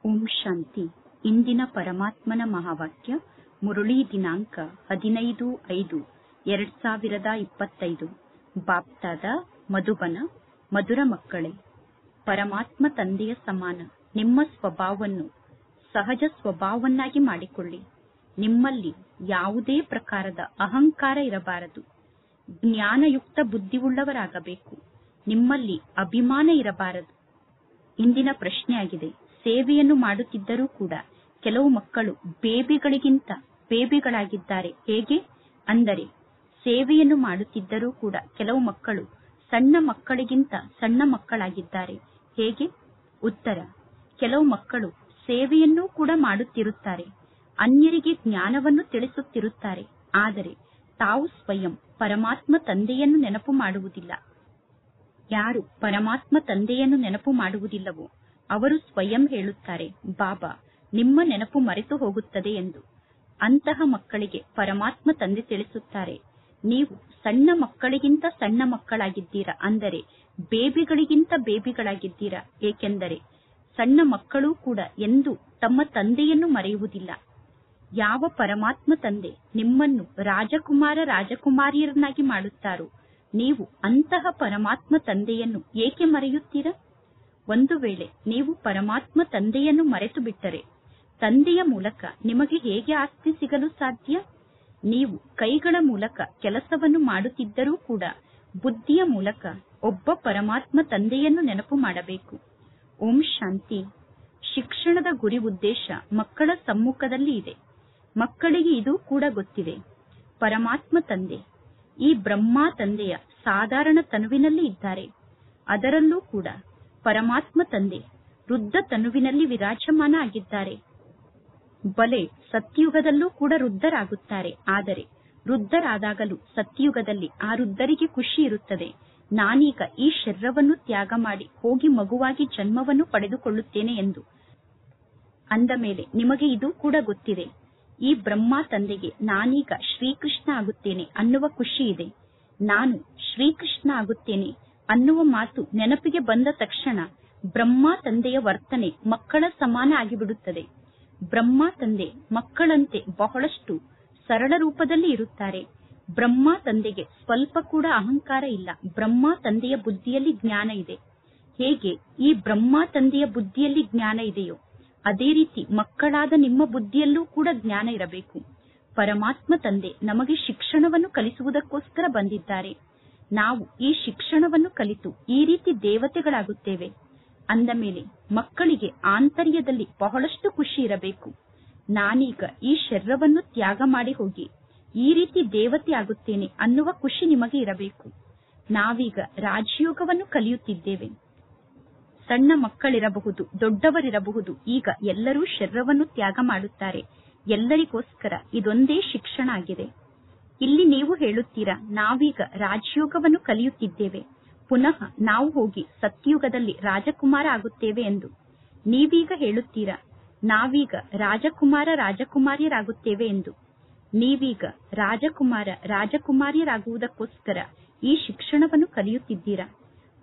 ಓಂ ಶಾಂತಿ. ಇಂದಿನ ಪರಮಾತ್ಮನ ಮಹಾವಾಕ್ಯ ಮುರಳಿ ದಿನಾಂಕ 15/5/2025. ಬಾಪ್ತಾದ ಮಧುಬನ. ಮಧುರ ಮಕ್ಕಳೇ, ಪರಮಾತ್ಮ ತಂದೆಯ ಸಮಾನ ನಿಮ್ಮ ಸ್ವಭಾವವನ್ನು ಸಹಜ ಸ್ವಭಾವವನ್ನಾಗಿ ಮಾಡಿಕೊಳ್ಳಿ. ನಿಮ್ಮಲ್ಲಿ ಯಾವುದೇ ಪ್ರಕಾರದ ಅಹಂಕಾರ ಇರಬಾರದು. ಜ್ಞಾನಯುಕ್ತ ಬುದ್ಧಿಯುಳ್ಳವರಾಗಬೇಕು. ನಿಮ್ಮಲ್ಲಿ ಅಭಿಮಾನ ಇರಬಾರದು. ಇಂದಿನ ಪ್ರಶ್ನೆಯಾಗಿದೆ, ಸೇವೆಯನ್ನು ಮಾಡುತ್ತಿದ್ದರೂ ಕೂಡ ಕೆಲವು ಮಕ್ಕಳು ಬೇಬಿಗಳಿಗಿಂತ ಬೇಬಿಗಳಾಗಿದ್ದಾರೆ ಹೇಗೆ? ಅಂದರೆ ಸೇವೆಯನ್ನು ಮಾಡುತ್ತಿದ್ದರೂ ಕೂಡ ಕೆಲವು ಮಕ್ಕಳು ಸಣ್ಣ ಮಕ್ಕಳಿಗಿಂತ ಸಣ್ಣ ಮಕ್ಕಳಾಗಿದ್ದಾರೆ ಹೇಗೆ? ಉತ್ತರ, ಕೆಲವು ಮಕ್ಕಳು ಸೇವೆಯನ್ನೂ ಕೂಡ ಮಾಡುತ್ತಿರುತ್ತಾರೆ, ಅನ್ಯರಿಗೆ ಜ್ಞಾನವನ್ನು ತಿಳಿಸುತ್ತಿರುತ್ತಾರೆ, ಆದರೆ ತಾವು ಸ್ವಯಂ ಪರಮಾತ್ಮ ತಂದೆಯನ್ನು ನೆನಪು ಮಾಡುವುದಿಲ್ಲ. ಯಾರು ಪರಮಾತ್ಮ ತಂದೆಯನ್ನು ನೆನಪು ಮಾಡುವುದಿಲ್ಲವೋ ಅವರು ಸ್ವಯಂ ಹೇಳುತ್ತಾರೆ, ಬಾಬಾ ನಿಮ್ಮ ನೆನಪು ಮರೆತು ಹೋಗುತ್ತದೆ ಎಂದು. ಅಂತಹ ಮಕ್ಕಳಿಗೆ ಪರಮಾತ್ಮ ತಂದೆ ತಿಳಿಸುತ್ತಾರೆ, ನೀವು ಸಣ್ಣ ಮಕ್ಕಳಿಗಿಂತ ಸಣ್ಣ ಮಕ್ಕಳಾಗಿದ್ದೀರಾ, ಅಂದರೆ ಬೇಬಿಗಳಿಗಿಂತ ಬೇಬಿಗಳಾಗಿದ್ದೀರಾ. ಏಕೆಂದರೆ ಸಣ್ಣ ಮಕ್ಕಳೂ ಕೂಡ ಎಂದೂ ತಮ್ಮ ತಂದೆಯನ್ನು ಮರೆಯುವುದಿಲ್ಲ. ಯಾವ ಪರಮಾತ್ಮ ತಂದೆ ನಿಮ್ಮನ್ನು ರಾಜಕುಮಾರಿಯರನ್ನಾಗಿ ಮಾಡುತ್ತಾರೋ ನೀವು ಅಂತಹ ಪರಮಾತ್ಮ ತಂದೆಯನ್ನು ಏಕೆ ಮರೆಯುತ್ತೀರಾ? ಒಂದು ವೇಳೆ ನೀವು ಪರಮಾತ್ಮ ತಂದೆಯನ್ನು ಮರೆತು ಬಿಟ್ಟರೆ ತಂದೆಯ ಮೂಲಕ ನಿಮಗೆ ಹೇಗೆ ಆಸ್ತಿ ಸಿಗಲು ಸಾಧ್ಯ? ನೀವು ಕೈಗಳ ಮೂಲಕ ಕೆಲಸವನ್ನು ಮಾಡುತ್ತಿದ್ದರೂ ಕೂಡ ಬುದ್ಧಿಯ ಮೂಲಕ ಒಬ್ಬ ಪರಮಾತ್ಮ ತಂದೆಯನ್ನು ನೆನಪು ಮಾಡಬೇಕು. ಓಂ ಶಾಂತಿ. ಶಿಕ್ಷಣದ ಗುರಿ ಉದ್ದೇಶ ಮಕ್ಕಳ ಸಮ್ಮುಖದಲ್ಲಿ ಇದೆ. ಮಕ್ಕಳಿಗೆ ಇದು ಕೂಡ ಗೊತ್ತಿದೆ. ಪರಮಾತ್ಮ ತಂದೆ ಈ ಬ್ರಹ್ಮ ತಂದೆಯ ಸಾಧಾರಣ ತನುವಿನಲ್ಲಿ ಇದ್ದಾರೆ. ಅದರಲ್ಲೂ ಕೂಡ ಪರಮಾತ್ಮ ತಂದೆ ವೃದ್ಧ ತನುವಿನಲ್ಲಿ ವಿರಾಜಮಾನ ಆಗಿದ್ದಾರೆ. ಬಲೆ ಸತ್ಯುಗದಲ್ಲೂ ಕೂಡ ವೃದ್ಧರಾಗುತ್ತಾರೆ. ಆದರೆ ವೃದ್ಧರಾದಾಗಲೂ ಸತ್ಯುಗದಲ್ಲಿ ಆ ವೃದ್ಧರಿಗೆ ಖುಷಿ ಇರುತ್ತದೆ, ನಾನೀಗ ಈ ಶರೀರವನ್ನು ತ್ಯಾಗ ಮಾಡಿ ಹೋಗಿ ಮಗುವಾಗಿ ಜನ್ಮವನ್ನು ಪಡೆದುಕೊಳ್ಳುತ್ತೇನೆ ಎಂದು. ಅಂದ ಮೇಲೆ ನಿಮಗೆ ಇದು ಕೂಡ ಗೊತ್ತಿದೆ, ಈ ಬ್ರಹ್ಮ ತಂದೆಗೆ ನಾನೀಗ ಶ್ರೀಕೃಷ್ಣ ಆಗುತ್ತೇನೆ ಅನ್ನುವ ಖುಷಿ ಇದೆ. ನಾನು ಶ್ರೀಕೃಷ್ಣ ಆಗುತ್ತೇನೆ ಅನ್ನುವ ಮಾತು ನೆನಪಿಗೆ ಬಂದ ತಕ್ಷಣ ಬ್ರಹ್ಮ ತಂದೆಯ ವರ್ತನೆ ಮಕ್ಕಳ ಸಮಾನ ಆಗಿಬಿಡುತ್ತದೆ. ಬ್ರಹ್ಮ ತಂದೆ ಮಕ್ಕಳಂತೆ ಬಹಳಷ್ಟು ಸರಳ ರೂಪದಲ್ಲಿ ಇರುತ್ತಾರೆ. ಬ್ರಹ್ಮ ತಂದೆಗೆ ಸ್ವಲ್ಪ ಕೂಡ ಅಹಂಕಾರ ಇಲ್ಲ. ಬ್ರಹ್ಮ ತಂದೆಯ ಬುದ್ಧಿಯಲ್ಲಿ ಜ್ಞಾನ ಇದೆ. ಹೇಗೆ ಈ ಬ್ರಹ್ಮ ತಂದೆಯ ಬುದ್ಧಿಯಲ್ಲಿ ಜ್ಞಾನ ಇದೆಯೋ ಅದೇ ರೀತಿ ಮಕ್ಕಳಾದ ನಿಮ್ಮ ಬುದ್ಧಿಯಲ್ಲೂ ಕೂಡ ಜ್ಞಾನ ಇರಬೇಕು. ಪರಮಾತ್ಮ ತಂದೆ ನಮಗೆ ಶಿಕ್ಷಣವನ್ನು ಕಲಿಸುವುದಕ್ಕೋಸ್ಕರ ಬಂದಿದ್ದಾರೆ. ನಾವು ಈ ಶಿಕ್ಷಣವನ್ನು ಕಲಿತು ಈ ರೀತಿ ದೇವತೆಗಳಾಗುತ್ತೇವೆ. ಅಂದ ಮೇಲೆ ಮಕ್ಕಳಿಗೆ ಆಂತರ್ಯದಲ್ಲಿ ಬಹಳಷ್ಟು ಖುಷಿ ಇರಬೇಕು. ನಾನೀಗ ಈ ಶರೀರವನ್ನು ತ್ಯಾಗ ಮಾಡಿ ಹೋಗಿ ಈ ರೀತಿ ದೇವತೆ ಆಗುತ್ತೇನೆ ಅನ್ನುವ ಖುಷಿ ನಿಮಗೆ ಇರಬೇಕು. ನಾವೀಗ ರಾಜಯೋಗವನ್ನು ಕಲಿಯುತ್ತಿದ್ದೇವೆ. ಸಣ್ಣ ಮಕ್ಕಳಿರಬಹುದು, ದೊಡ್ಡವರಿರಬಹುದು, ಈಗ ಎಲ್ಲರೂ ಶರೀರವನ್ನು ತ್ಯಾಗ ಮಾಡುತ್ತಾರೆ. ಎಲ್ಲರಿಗೋಸ್ಕರ ಇದೊಂದೇ ಶಿಕ್ಷಣ ಆಗಿದೆ. ಇಲ್ಲಿ ನೀವು ಹೇಳುತ್ತೀರಾ, ನಾವೀಗ ರಾಜಯೋಗವನ್ನು ಕಲಿಯುತ್ತಿದ್ದೇವೆ, ಪುನಃ ನಾವು ಹೋಗಿ ಸತ್ಯುಗದಲ್ಲಿ ರಾಜಕುಮಾರ ಆಗುತ್ತೇವೆ ಎಂದು. ನೀವೀಗ ಹೇಳುತ್ತೀರಾ, ನಾವೀಗ ರಾಜಕುಮಾರಿಯರಾಗುತ್ತೇವೆ ಎಂದು. ನೀವೀಗ ರಾಜಕುಮಾರಿಯರಾಗುವುದಕ್ಕೋಸ್ಕರ ಈ ಶಿಕ್ಷಣವನ್ನು ಕಲಿಯುತ್ತಿದ್ದೀರಾ.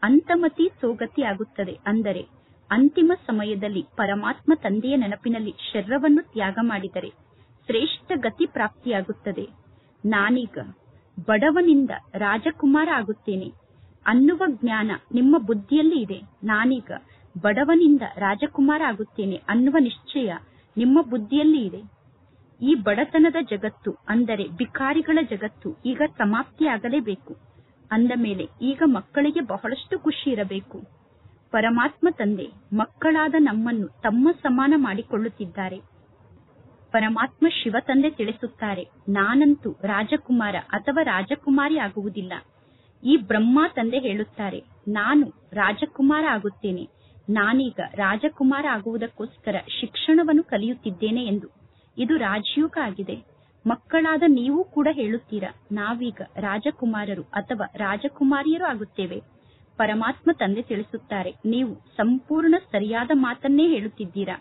ಅಂತಮತಿ ಸೋಗತಿ ಆಗುತ್ತದೆ, ಅಂದರೆ ಅಂತಿಮ ಸಮಯದಲ್ಲಿ ಪರಮಾತ್ಮ ತಂದೆಯ ನೆನಪಿನಲ್ಲಿ ಶರೀರವನ್ನು ತ್ಯಾಗ ಮಾಡಿದರೆ ಶ್ರೇಷ್ಠ ಗತಿ ಪ್ರಾಪ್ತಿಯಾಗುತ್ತದೆ. ನಾನೀಗ ಬಡವನಿಂದ ರಾಜಕುಮಾರ ಆಗುತ್ತೇನೆ ಅನ್ನುವ ಜ್ಞಾನ ನಿಮ್ಮ ಬುದ್ಧಿಯಲ್ಲಿ ಇದೆ. ನಾನೀಗ ಬಡವನಿಂದ ರಾಜಕುಮಾರ ಆಗುತ್ತೇನೆ ಅನ್ನುವ ನಿಶ್ಚಯ ನಿಮ್ಮ ಬುದ್ಧಿಯಲ್ಲಿ ಇದೆ. ಈ ಬಡತನದ ಜಗತ್ತು, ಅಂದರೆ ಭಿಕಾರಿಗಳ ಜಗತ್ತು ಈಗ ಸಮಾಪ್ತಿಯಾಗಲೇಬೇಕು. ಅಂದ ಮೇಲೆ ಈಗ ಮಕ್ಕಳಿಗೆ ಬಹಳಷ್ಟು ಖುಷಿ ಇರಬೇಕು. ಪರಮಾತ್ಮ ತಂದೆ ಮಕ್ಕಳಾದ ನಮ್ಮನ್ನು ತಮ್ಮ ಸಮಾನ ಮಾಡಿಕೊಳ್ಳುತ್ತಿದ್ದಾರೆ. ಪರಮಾತ್ಮ ಶಿವ ತಂದೆ ತಿಳಿಸುತ್ತಾರೆ, ನಾನಂತೂ ರಾಜಕುಮಾರ ಅಥವಾ ರಾಜಕುಮಾರಿ ಆಗುವುದಿಲ್ಲ. ಈ ಬ್ರಹ್ಮ ತಂದೆ ಹೇಳುತ್ತಾರೆ, ನಾನು ರಾಜಕುಮಾರ ಆಗುತ್ತೇನೆ. ನಾನೀಗ ರಾಜಕುಮಾರ ಆಗುವುದಕ್ಕೋಸ್ಕರ ಶಿಕ್ಷಣವನ್ನು ಕಲಿಯುತ್ತಿದ್ದೇನೆ ಎಂದು. ಇದು ರಾಜಯೋಗ ಆಗಿದೆ. ಮಕ್ಕಳಾದ ನೀವು ಕೂಡ ಹೇಳುತ್ತೀರಾ, ನಾವೀಗ ರಾಜಕುಮಾರರು ಅಥವಾ ರಾಜಕುಮಾರಿಯರು ಆಗುತ್ತೇವೆ. ಪರಮಾತ್ಮ ತಂದೆ ತಿಳಿಸುತ್ತಾರೆ, ನೀವು ಸಂಪೂರ್ಣ ಸರಿಯಾದ ಮಾತನ್ನೇ ಹೇಳುತ್ತಿದ್ದೀರಾ.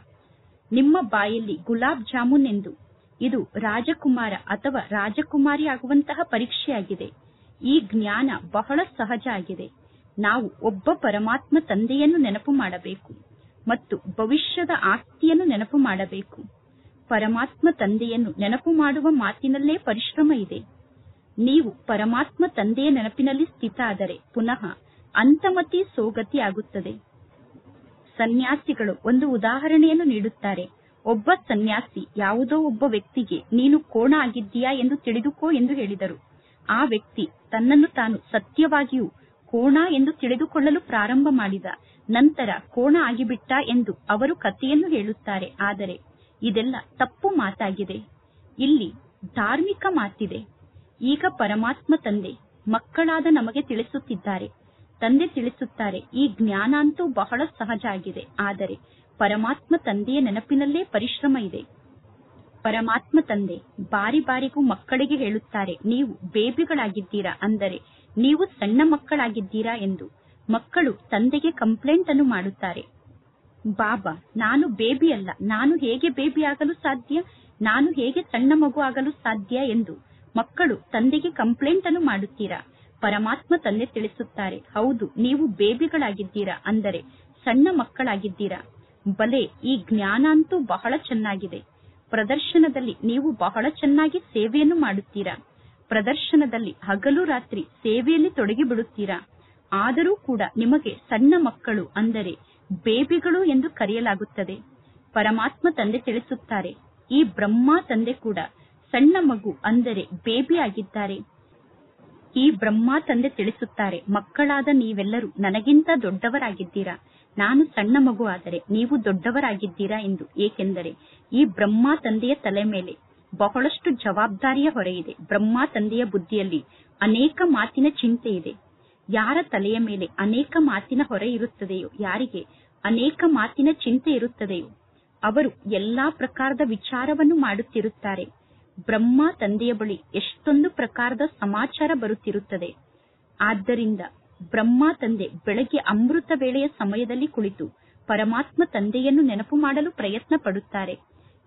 ನಿಮ್ಮ ಬಾಯಲ್ಲಿ ಗುಲಾಬ್ ಜಾಮೂನ್ ಎಂದು. ಇದು ರಾಜಕುಮಾರ ಅಥವಾ ರಾಜಕುಮಾರಿ ಆಗುವಂತಹ ಪರೀಕ್ಷೆಯಾಗಿದೆ. ಈ ಜ್ಞಾನ ಬಹಳ ಸಹಜ ಆಗಿದೆ. ನಾವು ಒಬ್ಬ ಪರಮಾತ್ಮ ತಂದೆಯನ್ನು ನೆನಪು ಮಾಡಬೇಕು. ಮತ್ತು ಭವಿಷ್ಯದ ಆಸ್ತಿಯನ್ನು ನೆನಪು ಮಾಡಬೇಕು. ಪರಮಾತ್ಮ ತಂದೆಯನ್ನು ನೆನಪು ಮಾಡುವ ಮಾತಿನಲ್ಲೇ ಪರಿಶ್ರಮ ಇದೆ. ನೀವು ಪರಮಾತ್ಮ ತಂದೆಯ ನೆನಪಿನಲ್ಲಿ ಸ್ಥಿತ ಆದರೆ ಪುನಃ ಅಂತಮತಿ ಸೋಗತಿ ಆಗುತ್ತದೆ. ಸನ್ಯಾಸಿಗಳು ಒಂದು ಉದಾಹರಣೆಯನ್ನು ನೀಡುತ್ತಾರೆ. ಒಬ್ಬ ಸನ್ಯಾಸಿ ಯಾವುದೋ ಒಬ್ಬ ವ್ಯಕ್ತಿಗೆ ನೀನು ಕೋಣ ಆಗಿದ್ದೀಯಾ ಎಂದು ತಿಳಿದುಕೋ ಎಂದು ಹೇಳಿದರು. ಆ ವ್ಯಕ್ತಿ ತನ್ನನ್ನು ತಾನು ಸತ್ಯವಾಗಿಯೂ ಕೋಣ ಎಂದು ತಿಳಿದುಕೊಳ್ಳಲು ಪ್ರಾರಂಭ ಮಾಡಿದ. ನಂತರ ಕೋಣ ಆಗಿಬಿಟ್ಟ ಎಂದು ಅವರು ಕಥೆಯನ್ನು ಹೇಳುತ್ತಾರೆ. ಆದರೆ ಇದೆಲ್ಲ ತಪ್ಪು ಮಾತಾಗಿದೆ. ಇಲ್ಲಿ ಧಾರ್ಮಿಕ ಮಾತಿದೆ. ಈಗ ಪರಮಾತ್ಮ ತಂದೆ ಮಕ್ಕಳಾದ ನಮಗೆ ತಿಳಿಸುತ್ತಿದ್ದಾರೆ. ತಂದೆ ತಿಳಿಸುತ್ತಾರೆ, ಈ ಜ್ಞಾನ ಅಂತೂ ಬಹಳ ಸಹಜ ಆಗಿದೆ. ಆದರೆ ಪರಮಾತ್ಮ ತಂದೆಯ ನೆನಪಿನಲ್ಲೇ ಪರಿಶ್ರಮ ಇದೆ. ಪರಮಾತ್ಮ ತಂದೆ ಬಾರಿ ಬಾರಿಗೂ ಮಕ್ಕಳಿಗೆ ಹೇಳುತ್ತಾರೆ, ನೀವು ಬೇಬಿಗಳಾಗಿದ್ದೀರಾ, ಅಂದರೆ ನೀವು ಸಣ್ಣ ಮಕ್ಕಳಾಗಿದ್ದೀರಾ ಎಂದು. ಮಕ್ಕಳು ತಂದೆಗೆ ಕಂಪ್ಲೇಂಟ್ ಅನ್ನು ಮಾಡುತ್ತಾರೆ. ಬಾಬಾ, ನಾನು ಬೇಬಿ ಅಲ್ಲ, ನಾನು ಹೇಗೆ ಬೇಬಿ ಆಗಲು ಸಾಧ್ಯ, ನಾನು ಹೇಗೆ ಸಣ್ಣ ಮಗು ಆಗಲು ಸಾಧ್ಯ ಎಂದು ಮಕ್ಕಳು ತಂದೆಗೆ ಕಂಪ್ಲೇಂಟ್ ಅನ್ನು ಮಾಡುತ್ತೀರಾ. ಪರಮಾತ್ಮ ತಂದೆ ತಿಳಿಸುತ್ತಾರೆ, ಹೌದು, ನೀವು ಬೇಬಿಗಳಾಗಿದ್ದೀರಾ, ಅಂದರೆ ಸಣ್ಣ ಮಕ್ಕಳಾಗಿದ್ದೀರಾ. ಬಲೆ, ಈ ಜ್ಞಾನ ಅಂತೂ ಬಹಳ ಚೆನ್ನಾಗಿದೆ. ಪ್ರದರ್ಶನದಲ್ಲಿ ನೀವು ಬಹಳ ಚೆನ್ನಾಗಿ ಸೇವೆಯನ್ನು ಮಾಡುತ್ತೀರಾ. ಪ್ರದರ್ಶನದಲ್ಲಿ ಹಗಲು ರಾತ್ರಿ ಸೇವೆಯಲ್ಲಿ ತೊಡಗಿ ಬಿಡುತ್ತೀರಾ. ಆದರೂ ಕೂಡ ನಿಮಗೆ ಸಣ್ಣ ಮಕ್ಕಳು ಅಂದರೆ ಬೇಬಿಗಳು ಎಂದು ಕರೆಯಲಾಗುತ್ತದೆ. ಪರಮಾತ್ಮ ತಂದೆ ತಿಳಿಸುತ್ತಾರೆ, ಈ ಬ್ರಹ್ಮ ತಂದೆ ಕೂಡ ಸಣ್ಣ ಮಗು ಅಂದರೆ ಬೇಬಿ ಆಗಿದ್ದಾರೆ. ಈ ಬ್ರಹ್ಮ ತಂದೆ ತಿಳಿಸುತ್ತಾರೆ, ಮಕ್ಕಳಾದ ನೀವೆಲ್ಲರೂ ನನಗಿಂತ ದೊಡ್ಡವರಾಗಿದ್ದೀರಾ. ನಾನು ಸಣ್ಣ ಮಗು ಆದರೆ ನೀವು ದೊಡ್ಡವರಾಗಿದ್ದೀರಾ ಎಂದು. ಏಕೆಂದರೆ ಈ ಬ್ರಹ್ಮ ತಂದೆಯ ತಲೆ ಮೇಲೆ ಬಹಳಷ್ಟು ಜವಾಬ್ದಾರಿಯ ಹೊರೆ ಇದೆ. ಬ್ರಹ್ಮ ತಂದೆಯ ಬುದ್ಧಿಯಲ್ಲಿ ಅನೇಕ ಮಾತಿನ ಚಿಂತೆ ಇದೆ. ಯಾರ ತಲೆಯ ಮೇಲೆ ಅನೇಕ ಮಾತಿನ ಹೊರೆ ಇರುತ್ತದೆಯೋ, ಯಾರಿಗೆ ಅನೇಕ ಮಾತಿನ ಚಿಂತೆ ಇರುತ್ತದೆಯೋ ಅವರು ಎಲ್ಲಾ ಪ್ರಕಾರದ ವಿಚಾರವನ್ನು ಮಾಡುತ್ತಿರುತ್ತಾರೆ. ಬ್ರಹ್ಮ ತಂದೆಯ ಬಳಿ ಎಷ್ಟೊಂದು ಪ್ರಕಾರದ ಸಮಾಚಾರ ಬರುತ್ತಿರುತ್ತದೆ. ಆದ್ದರಿಂದ ಬ್ರಹ್ಮ ತಂದೆ ಬೆಳಗ್ಗೆ ಅಮೃತ ವೇಳೆಯ ಸಮಯದಲ್ಲಿ ಕುಳಿತು ಪರಮಾತ್ಮ ತಂದೆಯನ್ನು ನೆನಪು ಮಾಡಲು ಪ್ರಯತ್ನ ಪಡುತ್ತಾರೆ.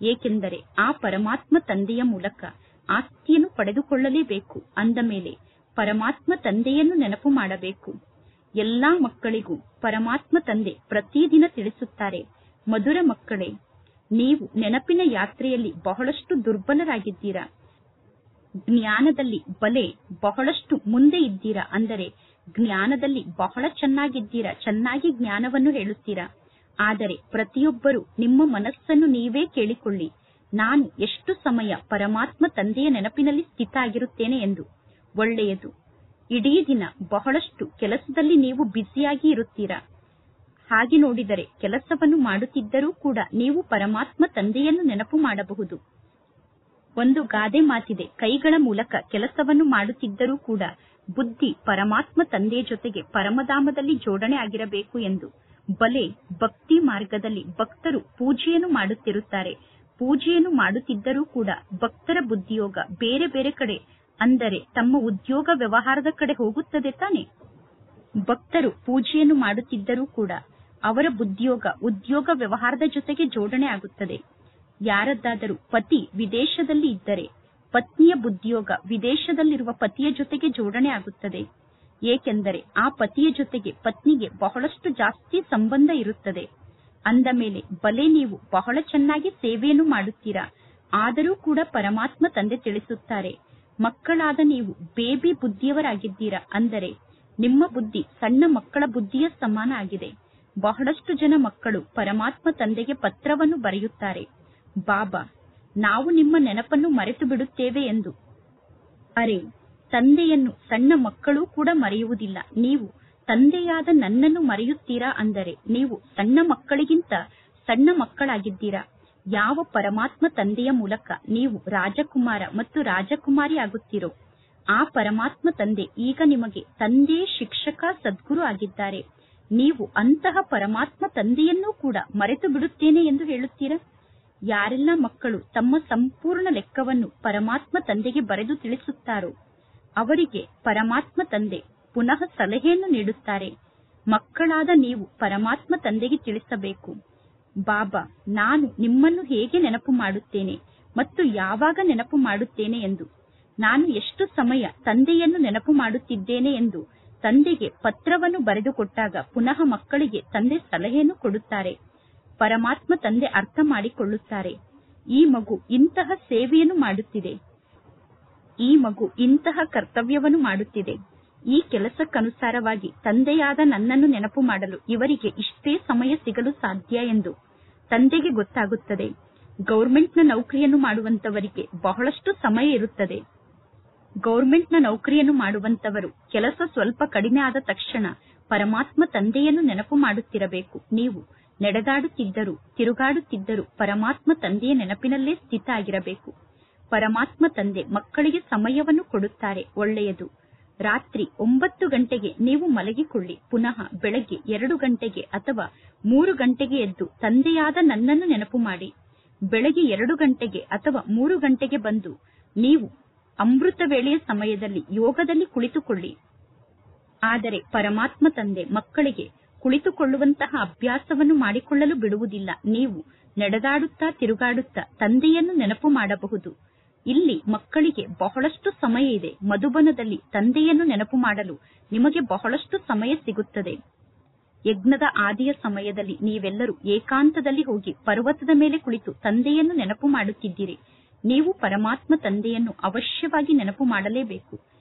ಏಕೆಂದರೆ ಆ ಪರಮಾತ್ಮ ತಂದೆಯ ಮೂಲಕ ಆಸ್ತಿಯನ್ನು ಪಡೆದುಕೊಳ್ಳಲೇಬೇಕು. ಅಂದ ಮೇಲೆ ಪರಮಾತ್ಮ ತಂದೆಯನ್ನು ನೆನಪು ಮಾಡಬೇಕು. ಎಲ್ಲಾ ಮಕ್ಕಳಿಗೂ ಪರಮಾತ್ಮ ತಂದೆ ಪ್ರತಿದಿನ ತಿಳಿಸುತ್ತಾರೆ, ಮಧುರ ಮಕ್ಕಳೇ, ನೀವು ನೆನಪಿನ ಯಾತ್ರೆಯಲ್ಲಿ ಬಹಳಷ್ಟು ದುರ್ಬಲರಾಗಿದ್ದೀರಾ. ಜ್ಞಾನದಲ್ಲಿ ಬಲೆ ಬಹಳಷ್ಟು ಮುಂದೆ ಇದ್ದೀರಾ, ಅಂದರೆ ಜ್ಞಾನದಲ್ಲಿ ಬಹಳ ಚೆನ್ನಾಗಿದ್ದೀರಾ, ಚೆನ್ನಾಗಿ ಜ್ಞಾನವನ್ನು ಹೇಳುತ್ತೀರಾ. ಆದರೆ ಪ್ರತಿಯೊಬ್ಬರೂ ನಿಮ್ಮ ಮನಸ್ಸನ್ನು ನೀವೇ ಕೇಳಿಕೊಳ್ಳಿ, ನಾನು ಎಷ್ಟು ಸಮಯ ಪರಮಾತ್ಮ ತಂದೆಯ ನೆನಪಿನಲ್ಲಿ ಸ್ಥಿತ ಆಗಿರುತ್ತೇನೆ ಎಂದು. ಒಳ್ಳೆಯದು. ಇಡೀ ದಿನ ಬಹಳಷ್ಟು ಕೆಲಸದಲ್ಲಿ ನೀವು ಬ್ಯುಸಿಯಾಗಿ ಇರುತ್ತೀರಾ. ಹಾಗೆ ನೋಡಿದರೆ ಕೆಲಸವನ್ನು ಮಾಡುತ್ತಿದ್ದರೂ ಕೂಡ ನೀವು ಪರಮಾತ್ಮ ತಂದೆಯನ್ನು ನೆನಪು ಮಾಡಬಹುದು. ಒಂದು ಗಾದೆ ಮಾತಿದೆ, ಕೈಗಳ ಮೂಲಕ ಕೆಲಸವನ್ನು ಮಾಡುತ್ತಿದ್ದರೂ ಕೂಡ ಬುದ್ಧಿ ಪರಮಾತ್ಮ ತಂದೆಯ ಜೊತೆಗೆ ಪರಮಧಾಮದಲ್ಲಿ ಜೋಡಣೆ ಆಗಿರಬೇಕು ಎಂದು. ಬಲೆ, ಭಕ್ತಿ ಮಾರ್ಗದಲ್ಲಿ ಭಕ್ತರು ಪೂಜೆಯನ್ನು ಮಾಡುತ್ತಿರುತ್ತಾರೆ. ಪೂಜೆಯನ್ನು ಮಾಡುತ್ತಿದ್ದರೂ ಕೂಡ ಭಕ್ತರ ಬುದ್ಧಿಯೋಗ ಬೇರೆ ಬೇರೆ ಕಡೆ, ಅಂದರೆ ತಮ್ಮ ಉದ್ಯೋಗ ವ್ಯವಹಾರದ ಕಡೆ ಹೋಗುತ್ತದೆ ತಾನೆ. ಭಕ್ತರು ಪೂಜೆಯನ್ನು ಮಾಡುತ್ತಿದ್ದರೂ ಕೂಡ ಅವರ ಬುದ್ಧಿಯೋಗ ಉದ್ಯೋಗ ವ್ಯವಹಾರದ ಜೊತೆಗೆ ಜೋಡಣೆ ಆಗುತ್ತದೆ. ಯಾರದ್ದಾದರೂ ಪತಿ ವಿದೇಶದಲ್ಲಿ ಇದ್ದರೆ ಪತ್ನಿಯ ಬುದ್ಧಿಯೋಗ ವಿದೇಶದಲ್ಲಿರುವ ಪತಿಯ ಜೊತೆಗೆ ಜೋಡಣೆ ಆಗುತ್ತದೆ. ಏಕೆಂದರೆ ಆ ಪತಿಯ ಜೊತೆಗೆ ಪತ್ನಿಗೆ ಬಹಳಷ್ಟು ಜಾಸ್ತಿ ಸಂಬಂಧ ಇರುತ್ತದೆ. ಅಂದ ಮೇಲೆ ಬಲೆ ನೀವು ಬಹಳ ಚೆನ್ನಾಗಿ ಸೇವೆಯನ್ನು ಮಾಡುತ್ತೀರಾ. ಆದರೂ ಕೂಡ ಪರಮಾತ್ಮ ತಂದೆ ತಿಳಿಸುತ್ತಾರೆ, ಮಕ್ಕಳಾದ ನೀವು ಬೇಬಿ ಬುದ್ಧಿಯವರಾಗಿದ್ದೀರಾ, ಅಂದರೆ ನಿಮ್ಮ ಬುದ್ಧಿ ಸಣ್ಣ ಮಕ್ಕಳ ಬುದ್ಧಿಯ ಸಮಾನ ಆಗಿದೆ. ಬಹಳಷ್ಟು ಜನ ಮಕ್ಕಳು ಪರಮಾತ್ಮ ತಂದೆಗೆ ಪತ್ರವನ್ನು ಬರೆಯುತ್ತಾರೆ, ಬಾಬಾ, ನಾವು ನಿಮ್ಮ ನೆನಪನ್ನು ಮರೆತು ಬಿಡುತ್ತೇವೆ ಎಂದು. ಅರೆ, ತಂದೆಯನ್ನು ಸಣ್ಣ ಮಕ್ಕಳು ಕೂಡ ಮರೆಯುವುದಿಲ್ಲ. ನೀವು ತಂದೆಯಾದ ನನ್ನನ್ನು ಮರೆಯುತ್ತೀರಾ, ಅಂದರೆ ನೀವು ಸಣ್ಣ ಮಕ್ಕಳಿಗಿಂತ ಸಣ್ಣ ಮಕ್ಕಳಾಗಿದ್ದೀರಾ. ಯಾವ ಪರಮಾತ್ಮ ತಂದೆಯ ಮೂಲಕ ನೀವು ರಾಜಕುಮಾರ ಮತ್ತು ರಾಜಕುಮಾರಿ ಆಗುತ್ತೀರೋ ಆ ಪರಮಾತ್ಮ ತಂದೆ ಈಗ ನಿಮಗೆ ತಂದೆ, ಶಿಕ್ಷಕ, ಸದ್ಗುರು ಆಗಿದ್ದಾರೆ. ನೀವು ಅಂತಹ ಪರಮಾತ್ಮ ತಂದೆಯನ್ನೂ ಕೂಡ ಮರೆತು ಬಿಡುತ್ತೇನೆ ಎಂದು ಹೇಳುತ್ತೀರಾ. ಯಾರೆಲ್ಲ ಮಕ್ಕಳು ತಮ್ಮ ಸಂಪೂರ್ಣ ಲೆಕ್ಕವನ್ನು ಪರಮಾತ್ಮ ತಂದೆಗೆ ಬರೆದು ತಿಳಿಸುತ್ತಾರೋ ಅವರಿಗೆ ಪರಮಾತ್ಮ ತಂದೆ ಪುನಃ ಸಲಹೆಯನ್ನು ನೀಡುತ್ತಾರೆ. ಮಕ್ಕಳಾದ ನೀವು ಪರಮಾತ್ಮ ತಂದೆಗೆ ತಿಳಿಸಬೇಕು, ಬಾಬಾ, ನಾನು ನಿಮ್ಮನ್ನು ಹೇಗೆ ನೆನಪು ಮಾಡುತ್ತೇನೆ ಮತ್ತು ಯಾವಾಗ ನೆನಪು ಮಾಡುತ್ತೇನೆ ಎಂದು. ನಾನು ಎಷ್ಟು ಸಮಯ ತಂದೆಯನ್ನು ನೆನಪು ಮಾಡುತ್ತಿದ್ದೇನೆ ಎಂದು ತಂದೆಗೆ ಪತ್ರವನ್ನು ಬರೆದುಕೊಟ್ಟಾಗ ಪುನಃ ಮಕ್ಕಳಿಗೆ ತಂದೆ ಸಲಹೆಯನ್ನು ಕೊಡುತ್ತಾರೆ. ಪರಮಾತ್ಮ ತಂದೆ ಅರ್ಥ ಮಾಡಿಕೊಳ್ಳುತ್ತಾರೆ, ಈ ಮಗು ಇಂತಹ ಸೇವೆಯನ್ನು ಮಾಡುತ್ತಿದೆ, ಈ ಮಗು ಇಂತಹ ಕರ್ತವ್ಯವನ್ನು ಮಾಡುತ್ತಿದೆ. ಈ ಕೆಲಸಕ್ಕನುಸಾರವಾಗಿ ತಂದೆಯಾದ ನನ್ನನ್ನು ನೆನಪು ಮಾಡಲು ಇವರಿಗೆ ಇಷ್ಟೇ ಸಮಯ ಸಿಗಲು ಸಾಧ್ಯ ಎಂದು ತಂದೆಗೆ ಗೊತ್ತಾಗುತ್ತದೆ. ಗೌರ್ಮೆಂಟ್ನ ನೌಕರಿಯನ್ನು ಮಾಡುವಂತವರಿಗೆ ಬಹಳಷ್ಟು ಸಮಯ ಇರುತ್ತದೆ. ಗೌರ್ಮೆಂಟ್ನ ನೌಕರಿಯನ್ನು ಮಾಡುವಂತವರು ಕೆಲಸ ಸ್ವಲ್ಪ ಕಡಿಮೆ ಆದ ತಕ್ಷಣ ಪರಮಾತ್ಮ ತಂದೆಯನ್ನು ನೆನಪು ಮಾಡುತ್ತಿರಬೇಕು. ನೀವು ನಡೆದಾಡುತ್ತಿದ್ದರೂ ತಿರುಗಾಡುತ್ತಿದ್ದರೂ ಪರಮಾತ್ಮ ತಂದೆಯ ನೆನಪಿನಲ್ಲೇ ಸ್ಥಿತ ಆಗಿರಬೇಕು. ಪರಮಾತ್ಮ ತಂದೆ ಮಕ್ಕಳಿಗೆ ಸಮಯವನ್ನು ಕೊಡುತ್ತಾರೆ, ಒಳ್ಳೆಯದು. ರಾತ್ರಿ 9 ಗಂಟೆಗೆ ನೀವು ಮಲಗಿಕೊಳ್ಳಿ. ಪುನಃ ಬೆಳಗ್ಗೆ 2 ಗಂಟೆಗೆ ಅಥವಾ 3 ಗಂಟೆಗೆ ಎದ್ದು ತಂದೆಯಾದ ನನ್ನನ್ನು ನೆನಪು ಮಾಡಿ. ಬೆಳಗ್ಗೆ 2 ಗಂಟೆಗೆ ಅಥವಾ 3 ಗಂಟೆಗೆ ಬಂದು ನೀವು ಅಮೃತ ವೇಳೆಯ ಸಮಯದಲ್ಲಿ ಯೋಗದಲ್ಲಿ ಕುಳಿತುಕೊಳ್ಳಿ. ಆದರೆ ಪರಮಾತ್ಮ ತಂದೆ ಮಕ್ಕಳಿಗೆ ಕುಳಿತುಕೊಳ್ಳುವಂತಹ ಅಭ್ಯಾಸವನ್ನು ಮಾಡಿಕೊಳ್ಳಲು ಬಿಡುವುದಿಲ್ಲ. ನೀವು ನಡೆದಾಡುತ್ತಾ ತಿರುಗಾಡುತ್ತಾ ತಂದೆಯನ್ನು ನೆನಪು ಮಾಡಬಹುದು. ಇಲ್ಲಿ ಮಕ್ಕಳಿಗೆ ಬಹಳಷ್ಟು ಸಮಯ ಇದೆ. ಮಧುಬನದಲ್ಲಿ ತಂದೆಯನ್ನು ನೆನಪು ಮಾಡಲು ನಿಮಗೆ ಬಹಳಷ್ಟು ಸಮಯ ಸಿಗುತ್ತದೆ. ಯಜ್ಞದ ಆದಿಯ ಸಮಯದಲ್ಲಿ ನೀವೆಲ್ಲರೂ ಏಕಾಂತದಲ್ಲಿ ಹೋಗಿ ಪರ್ವತದ ಮೇಲೆ ಕುಳಿತು ತಂದೆಯನ್ನು ನೆನಪು ಮಾಡುತ್ತಿದ್ದೀರಿ. ನೀವು ಪರಮಾತ್ಮ ತಂದೆಯನ್ನು ಅವಶ್ಯವಾಗಿ ನೆನಪು ಮಾಡಲೇಬೇಕು.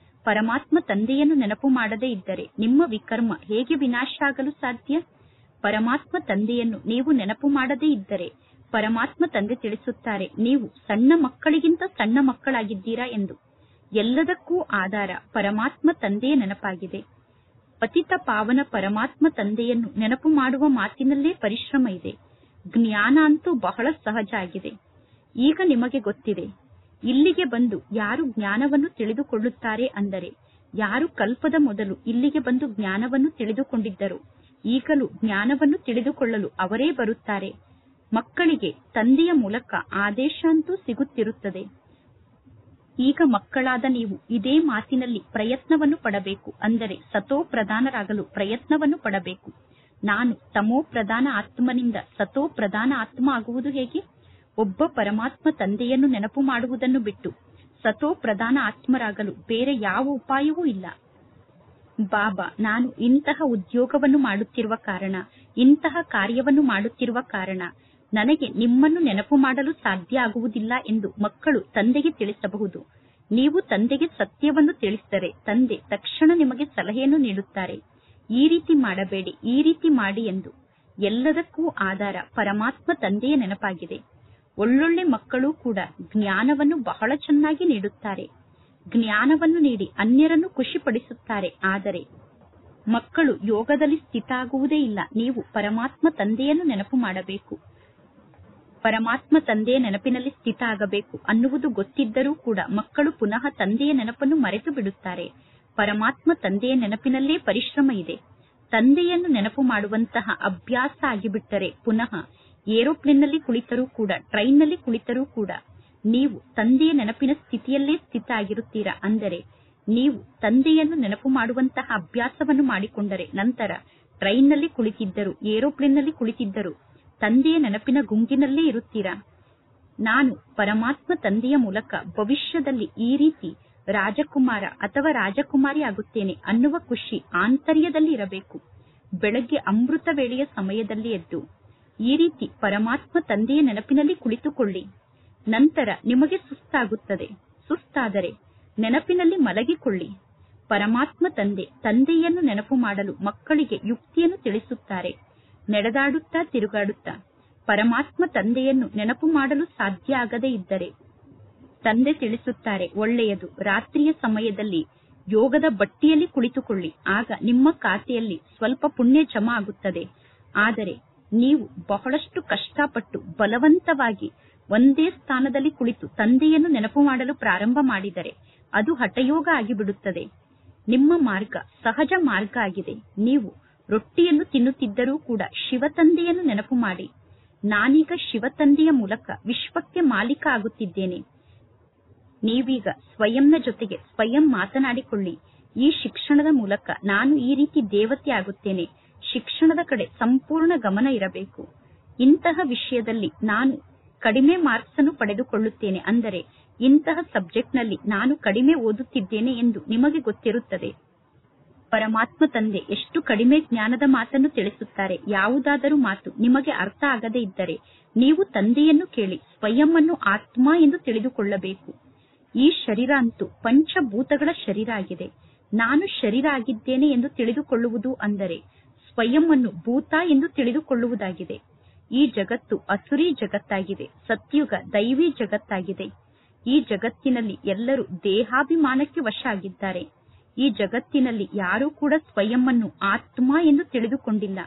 ಪರಮಾತ್ಮ ತಂದೆಯನ್ನು ನೆನಪು ಮಾಡದೇ ಇದ್ದರೆ ನಿಮ್ಮ ವಿಕರ್ಮ ಹೇಗೆ ವಿನಾಶ ಆಗಲು ಸಾಧ್ಯ? ಪರಮಾತ್ಮ ತಂದೆಯನ್ನು ನೀವು ನೆನಪು ಮಾಡದೇ ಇದ್ದರೆ ಪರಮಾತ್ಮ ತಂದೆ ತಿಳಿಸುತ್ತಾರೆ, ನೀವು ಸಣ್ಣ ಮಕ್ಕಳಿಗಿಂತ ಸಣ್ಣ ಮಕ್ಕಳಾಗಿದ್ದೀರಾ ಎಂದು. ಎಲ್ಲದಕ್ಕೂ ಆಧಾರ ಪರಮಾತ್ಮ ತಂದೆಯ ನೆನಪಾಗಿದೆ. ಪತಿತ ಪಾವನ ಪರಮಾತ್ಮ ತಂದೆಯನ್ನು ನೆನಪು ಮಾಡುವ ಮಾತಿನಲ್ಲೇ ಪರಿಶ್ರಮ ಇದೆ. ಜ್ಞಾನ ಅಂತೂ ಬಹಳ ಸಹಜ ಆಗಿದೆ. ಈಗ ನಿಮಗೆ ಗೊತ್ತಿದೆ. ಇಲ್ಲಿಗೆ ಬಂದು ಯಾರು ಜ್ಞಾನವನ್ನು ತಿಳಿದುಕೊಳ್ಳುತ್ತಾರೆ ಅಂದರೆ ಯಾರು ಕಲ್ಪದ ಮೊದಲು ಇಲ್ಲಿಗೆ ಬಂದು ಜ್ಞಾನವನ್ನು ತಿಳಿದುಕೊಂಡಿದ್ದರು, ಈಗಲೂ ಜ್ಞಾನವನ್ನು ತಿಳಿದುಕೊಳ್ಳಲು ಅವರೇ ಬರುತ್ತಾರೆ. ಮಕ್ಕಳಿಗೆ ತಂದೆಯ ಮೂಲಕ ಆದೇಶ ಅಂತೂ ಸಿಗುತ್ತಿರುತ್ತದೆ. ಈಗ ಮಕ್ಕಳಾದ ನೀವು ಇದೇ ಮಾತಿನಲ್ಲಿ ಪ್ರಯತ್ನವನ್ನು ಪಡಬೇಕು. ಅಂದರೆ ಸತೋ ಪ್ರಧಾನರಾಗಲು ಪ್ರಯತ್ನವನ್ನು ಪಡಬೇಕು. ನಾನು ತಮೋ ಪ್ರಧಾನ ಆತ್ಮನಿಂದ ಸತೋ ಪ್ರಧಾನ ಆತ್ಮ ಆಗುವುದು ಹೇಗೆ? ಒಬ್ಬ ಪರಮಾತ್ಮ ತಂದೆಯನ್ನು ನೆನಪು ಮಾಡುವುದನ್ನು ಬಿಟ್ಟು ಸತೋ ಪ್ರಧಾನ ಆತ್ಮರಾಗಲು ಬೇರೆ ಯಾವ ಉಪಾಯವೂ ಇಲ್ಲ. ಬಾಬಾ, ನಾನು ಇಂತಹ ಉದ್ಯೋಗವನ್ನು ಮಾಡುತ್ತಿರುವ ಕಾರಣ, ಇಂತಹ ಕಾರ್ಯವನ್ನು ಮಾಡುತ್ತಿರುವ ಕಾರಣ ನನಗೆ ನಿಮ್ಮನ್ನು ನೆನಪು ಮಾಡಲು ಸಾಧ್ಯ ಆಗುವುದಿಲ್ಲ ಎಂದು ಮಕ್ಕಳು ತಂದೆಗೆ ತಿಳಿಸಬಹುದು. ನೀವು ತಂದೆಗೆ ಸತ್ಯವನ್ನು ತಿಳಿಸಿದರೆ ತಂದೆ ತಕ್ಷಣ ನಿಮಗೆ ಸಲಹೆಯನ್ನು ನೀಡುತ್ತಾರೆ, ಈ ರೀತಿ ಮಾಡಬೇಡಿ, ಈ ರೀತಿ ಮಾಡಿ ಎಂದು. ಎಲ್ಲದಕ್ಕೂ ಆಧಾರ ಪರಮಾತ್ಮ ತಂದೆಯ ನೆನಪಾಗಿದೆ. ಒಳ್ಳೊಳ್ಳೆ ಮಕ್ಕಳು ಕೂಡ ಜ್ಞಾನವನ್ನು ಬಹಳ ಚೆನ್ನಾಗಿ ನೀಡುತ್ತಾರೆ. ಜ್ಞಾನವನ್ನು ನೀಡಿ ಅನ್ಯರನ್ನು ಖುಷಿಪಡಿಸುತ್ತಾರೆ. ಆದರೆ ಮಕ್ಕಳು ಯೋಗದಲ್ಲಿ ಸ್ಥಿತ ಆಗುವುದೇ ಇಲ್ಲ. ನೀವು ಪರಮಾತ್ಮ ತಂದೆಯನ್ನು ನೆನಪು ಮಾಡಬೇಕು. ಪರಮಾತ್ಮ ತಂದೆಯ ನೆನಪಿನಲ್ಲಿ ಸ್ಥಿತ ಆಗಬೇಕು ಅನ್ನುವುದು ಗೊತ್ತಿದ್ದರೂ ಕೂಡ ಮಕ್ಕಳು ಪುನಃ ತಂದೆಯ ನೆನಪನ್ನು ಮರೆತು ಬಿಡುತ್ತಾರೆ. ಪರಮಾತ್ಮ ತಂದೆಯ ನೆನಪಿನಲ್ಲೇ ಪರಿಶ್ರಮ ಇದೆ. ತಂದೆಯನ್ನು ನೆನಪು ಮಾಡುವಂತಹ ಅಭ್ಯಾಸ ಆಗಿಬಿಟ್ಟರೆ ಪುನಃ ಏರೋಪ್ಲೇನ್ನಲ್ಲಿ ಕುಳಿತರೂ ಕೂಡ, ಟ್ರೈನ್ನಲ್ಲಿ ಕುಳಿತರೂ ಕೂಡ ನೀವು ತಂದೆಯ ನೆನಪಿನ ಸ್ಥಿತಿಯಲ್ಲೇ ಸ್ಥಿತ ಆಗಿರುತ್ತೀರಾ. ಅಂದರೆ ನೀವು ತಂದೆಯನ್ನು ನೆನಪು ಮಾಡುವಂತಹ ಅಭ್ಯಾಸವನ್ನು ಮಾಡಿಕೊಂಡರೆ ನಂತರ ಟ್ರೈನ್ನಲ್ಲಿ ಕುಳಿತಿದ್ದರು, ಏರೋಪ್ಲೇನ್ನಲ್ಲಿ ಕುಳಿತಿದ್ದರು ತಂದೆಯ ನೆನಪಿನ ಗುಂಗಿನಲ್ಲೇ ಇರುತ್ತೀರಾ. ನಾನು ಪರಮಾತ್ಮ ತಂದೆಯ ಮೂಲಕ ಭವಿಷ್ಯದಲ್ಲಿ ಈ ರೀತಿ ರಾಜಕುಮಾರ ಅಥವಾ ರಾಜಕುಮಾರಿ ಆಗುತ್ತೇನೆ ಅನ್ನುವ ಖುಷಿ ಆಂತರ್ಯದಲ್ಲಿ ಇರಬೇಕು. ಬೆಳಗ್ಗೆ ಅಮೃತ ವೇಳೆಯ ಸಮಯದಲ್ಲಿ ಎದ್ದು ಈ ರೀತಿ ಪರಮಾತ್ಮ ತಂದೆಯ ನೆನಪಿನಲ್ಲಿ ಕುಳಿತುಕೊಳ್ಳಿ. ನಂತರ ನಿಮಗೆ ಸುಸ್ತಾಗುತ್ತದೆ. ಸುಸ್ತಾದರೆ ನೆನಪಿನಲ್ಲಿ ಮಲಗಿಕೊಳ್ಳಿ. ಪರಮಾತ್ಮ ತಂದೆಯನ್ನು ನೆನಪು ಮಾಡಲು ಮಕ್ಕಳಿಗೆ ಯುಕ್ತಿಯನ್ನು ತಿಳಿಸುತ್ತಾರೆ. ನಡೆದಾಡುತ್ತಾ ತಿರುಗಾಡುತ್ತಾ ಪರಮಾತ್ಮ ತಂದೆಯನ್ನು ನೆನಪು ಮಾಡಲು ಸಾಧ್ಯ ಆಗದೇ ಇದ್ದರೆ ತಂದೆ ತಿಳಿಸುತ್ತಾರೆ, ಒಳ್ಳೆಯದು, ರಾತ್ರಿಯ ಸಮಯದಲ್ಲಿ ಯೋಗದ ಬಟ್ಟಿಯಲ್ಲಿ ಕುಳಿತುಕೊಳ್ಳಿ. ಆಗ ನಿಮ್ಮ ಖಾತೆಯಲ್ಲಿ ಸ್ವಲ್ಪ ಪುಣ್ಯ ಜಮಾ ಆಗುತ್ತದೆ. ಆದರೆ ನೀವು ಬಹಳಷ್ಟು ಕಷ್ಟಪಟ್ಟು ಬಲವಂತವಾಗಿ ಒಂದೇ ಸ್ಥಾನದಲ್ಲಿ ಕುಳಿತು ತಂದೆಯನ್ನು ನೆನಪು ಮಾಡಲು ಪ್ರಾರಂಭ ಮಾಡಿದರೆ ಅದು ಹಠಯೋಗ ಆಗಿಬಿಡುತ್ತದೆ. ನಿಮ್ಮ ಮಾರ್ಗ ಸಹಜ ಮಾರ್ಗ ಆಗಿದೆ. ನೀವು ರೊಟ್ಟಿಯನ್ನು ತಿನ್ನುತ್ತಿದ್ದರೂ ಕೂಡ ಶಿವತಂದೆಯನ್ನು ನೆನಪು ಮಾಡಿ, ನಾನೀಗ ಶಿವತಂದೆಯ ಮೂಲಕ ವಿಶ್ವಕ್ಕೆ ಮಾಲೀಕ ಆಗುತ್ತಿದ್ದೇನೆ. ನೀವೀಗ ಸ್ವಯಂನ ಜೊತೆಗೆ ಸ್ವಯಂ ಮಾತನಾಡಿಕೊಳ್ಳಿ. ಈ ಶಿಕ್ಷಣದ ಮೂಲಕ ನಾನು ಈ ರೀತಿ ದೇವತೆ ಆಗುತ್ತೇನೆ. ಶಿಕ್ಷಣದ ಕಡೆ ಸಂಪೂರ್ಣ ಗಮನ ಇರಬೇಕು. ಇಂತಹ ವಿಷಯದಲ್ಲಿ ನಾನು ಕಡಿಮೆ ಮಾರ್ಕ್ಸ್ ಅನ್ನು ಪಡೆದುಕೊಳ್ಳುತ್ತೇನೆ, ಅಂದರೆ ಇಂತಹ ಸಬ್ಜೆಕ್ಟ್ನಲ್ಲಿ ನಾನು ಕಡಿಮೆ ಓದುತ್ತಿದ್ದೇನೆ ಎಂದು ನಿಮಗೆ ಗೊತ್ತಿರುತ್ತದೆ. ಪರಮಾತ್ಮ ತಂದೆ ಎಷ್ಟು ಕಡಿಮೆ ಜ್ಞಾನದ ಮಾತನ್ನು ತಿಳಿಸುತ್ತಾರೆ. ಯಾವುದಾದರೂ ಮಾತು ನಿಮಗೆ ಅರ್ಥ ಆಗದೇ ಇದ್ದರೆ ನೀವು ತಂದೆಯನ್ನು ಕೇಳಿ ಸ್ವಯಂ ಅನ್ನು ಆತ್ಮ ಎಂದು ತಿಳಿದುಕೊಳ್ಳಬೇಕು. ಈ ಶರೀರ ಅಂತೂ ಪಂಚಭೂತಗಳ ಶರೀರ ಆಗಿದೆ. ನಾನು ಶರೀರ ಆಗಿದ್ದೇನೆ ಎಂದು ತಿಳಿದುಕೊಳ್ಳುವುದು ಅಂದರೆ ಸ್ವಯಂ ಅನ್ನು ಭೂತ ಎಂದು ತಿಳಿದುಕೊಳ್ಳುವುದಾಗಿದೆ. ಈ ಜಗತ್ತು ಅಸುರಿ ಜಗತ್ತಾಗಿದೆ. ಸತ್ಯುಗ ದೈವಿ ಜಗತ್ತಾಗಿದೆ. ಈ ಜಗತ್ತಿನಲ್ಲಿ ಎಲ್ಲರೂ ದೇಹಾಭಿಮಾನಕ್ಕೆ ವಶ ಆಗಿದ್ದಾರೆ. ಈ ಜಗತ್ತಿನಲ್ಲಿ ಯಾರೂ ಕೂಡ ಸ್ವಯಂ ಅನ್ನು ಆತ್ಮ ಎಂದು ತಿಳಿದುಕೊಂಡಿಲ್ಲ.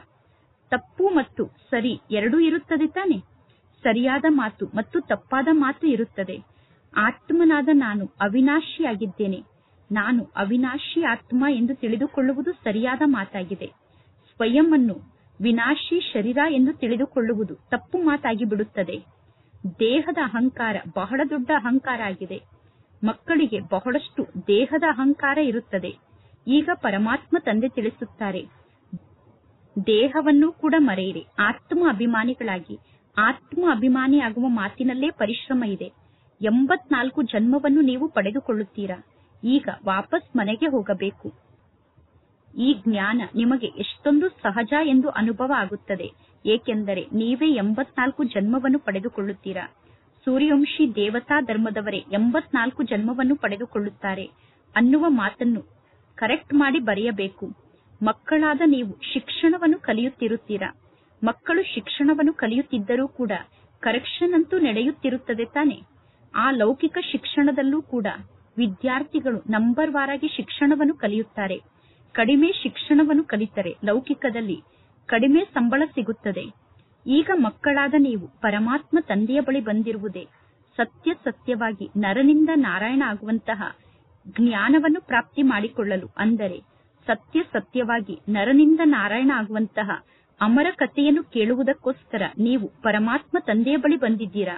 ತಪ್ಪು ಮತ್ತು ಸರಿ ಎರಡೂ ಇರುತ್ತದೆ ತಾನೆ. ಸರಿಯಾದ ಮಾತು ಮತ್ತು ತಪ್ಪಾದ ಮಾತು ಇರುತ್ತದೆ. ಆತ್ಮನಾದ ನಾನು ಅವಿನಾಶಿಯಾಗಿದ್ದೇನೆ. ನಾನು ಅವಿನಾಶಿ ಆತ್ಮ ಎಂದು ತಿಳಿದುಕೊಳ್ಳುವುದು ಸರಿಯಾದ ಮಾತಾಗಿದೆ. ಸ್ವಯಂ ಅನ್ನು ವಿನಾಶಿ ಶರೀರ ಎಂದು ತಿಳಿದುಕೊಳ್ಳುವುದು ತಪ್ಪು ಮಾತಾಗಿ ಬಿಡುತ್ತದೆ. ದೇಹದ ಅಹಂಕಾರ ಬಹಳ ದೊಡ್ಡ ಅಹಂಕಾರ ಆಗಿದೆ. ಮಕ್ಕಳಿಗೆ ಬಹಳಷ್ಟು ದೇಹದ ಅಹಂಕಾರ ಇರುತ್ತದೆ. ಈಗ ಪರಮಾತ್ಮ ತಂದೆ ತಿಳಿಸುತ್ತಾರೆ, ದೇಹವನ್ನು ಕೂಡ ಮರೆಯಿರಿ, ಆತ್ಮ ಅಭಿಮಾನಿಗಳಾಗಿ. ಆತ್ಮ ಅಭಿಮಾನಿ ಆಗುವ ಮಾತಿನಲ್ಲೇ ಪರಿಶ್ರಮ ಇದೆ. 84 ಜನ್ಮವನ್ನು ನೀವು ಪಡೆದುಕೊಳ್ಳುತ್ತೀರಾ. ಈಗ ವಾಪಸ್ ಮನೆಗೆ ಹೋಗಬೇಕು. ಈ ಜ್ಞಾನ ನಿಮಗೆ ಎಷ್ಟೊಂದು ಸಹಜ ಎಂದು ಅನುಭವ ಆಗುತ್ತದೆ. ಏಕೆಂದರೆ ನೀವೇ 84 ಜನ್ಮವನ್ನು ಪಡೆದುಕೊಳ್ಳುತ್ತೀರಾ. ಸೂರ್ಯವಂಶಿ ದೇವತಾ ಧರ್ಮದವರೇ 84 ಜನ್ಮವನ್ನು ಪಡೆದುಕೊಳ್ಳುತ್ತಾರೆ ಅನ್ನುವ ಮಾತನ್ನು ಕರೆಕ್ಟ್ ಮಾಡಿ ಬರೆಯಬೇಕು. ಮಕ್ಕಳಾದ ನೀವು ಶಿಕ್ಷಣವನ್ನು ಕಲಿಯುತ್ತಿರುತ್ತೀರಾ. ಮಕ್ಕಳು ಶಿಕ್ಷಣವನ್ನು ಕಲಿಯುತ್ತಿದ್ದರೂ ಕೂಡ ಕರೆಕ್ಷನ್ ಅಂತೂ ನಡೆಯುತ್ತಿರುತ್ತದೆ ತಾನೆ. ಆ ಲೌಕಿಕ ಶಿಕ್ಷಣದಲ್ಲೂ ಕೂಡ ವಿದ್ಯಾರ್ಥಿಗಳು ನಂಬರ್ ವಾರಾಗಿ ಶಿಕ್ಷಣವನ್ನು ಕಲಿಯುತ್ತಾರೆ. ಕಡಿಮೆ ಶಿಕ್ಷಣವನ್ನು ಕಲಿತರೆ ಲೌಕಿಕದಲ್ಲಿ ಕಡಿಮೆ ಸಂಬಳ ಸಿಗುತ್ತದೆ. ಈಗ ಮಕ್ಕಳಾದ ನೀವು ಪರಮಾತ್ಮ ತಂದೆಯ ಬಳಿ ಬಂದಿರುವುದೇ ಸತ್ಯವಾಗಿ ನರನಿಂದ ನಾರಾಯಣ ಆಗುವಂತಹ ಜ್ಞಾನವನ್ನು ಪ್ರಾಪ್ತಿ ಮಾಡಿಕೊಳ್ಳಲು. ಅಂದರೆ ಸತ್ಯವಾಗಿ ನರನಿಂದ ನಾರಾಯಣ ಆಗುವಂತಹ ಅಮರ ಕಥೆಯನ್ನು ಕೇಳುವುದಕ್ಕೋಸ್ಕರ ನೀವು ಪರಮಾತ್ಮ ತಂದೆಯ ಬಳಿ ಬಂದಿದ್ದೀರಾ.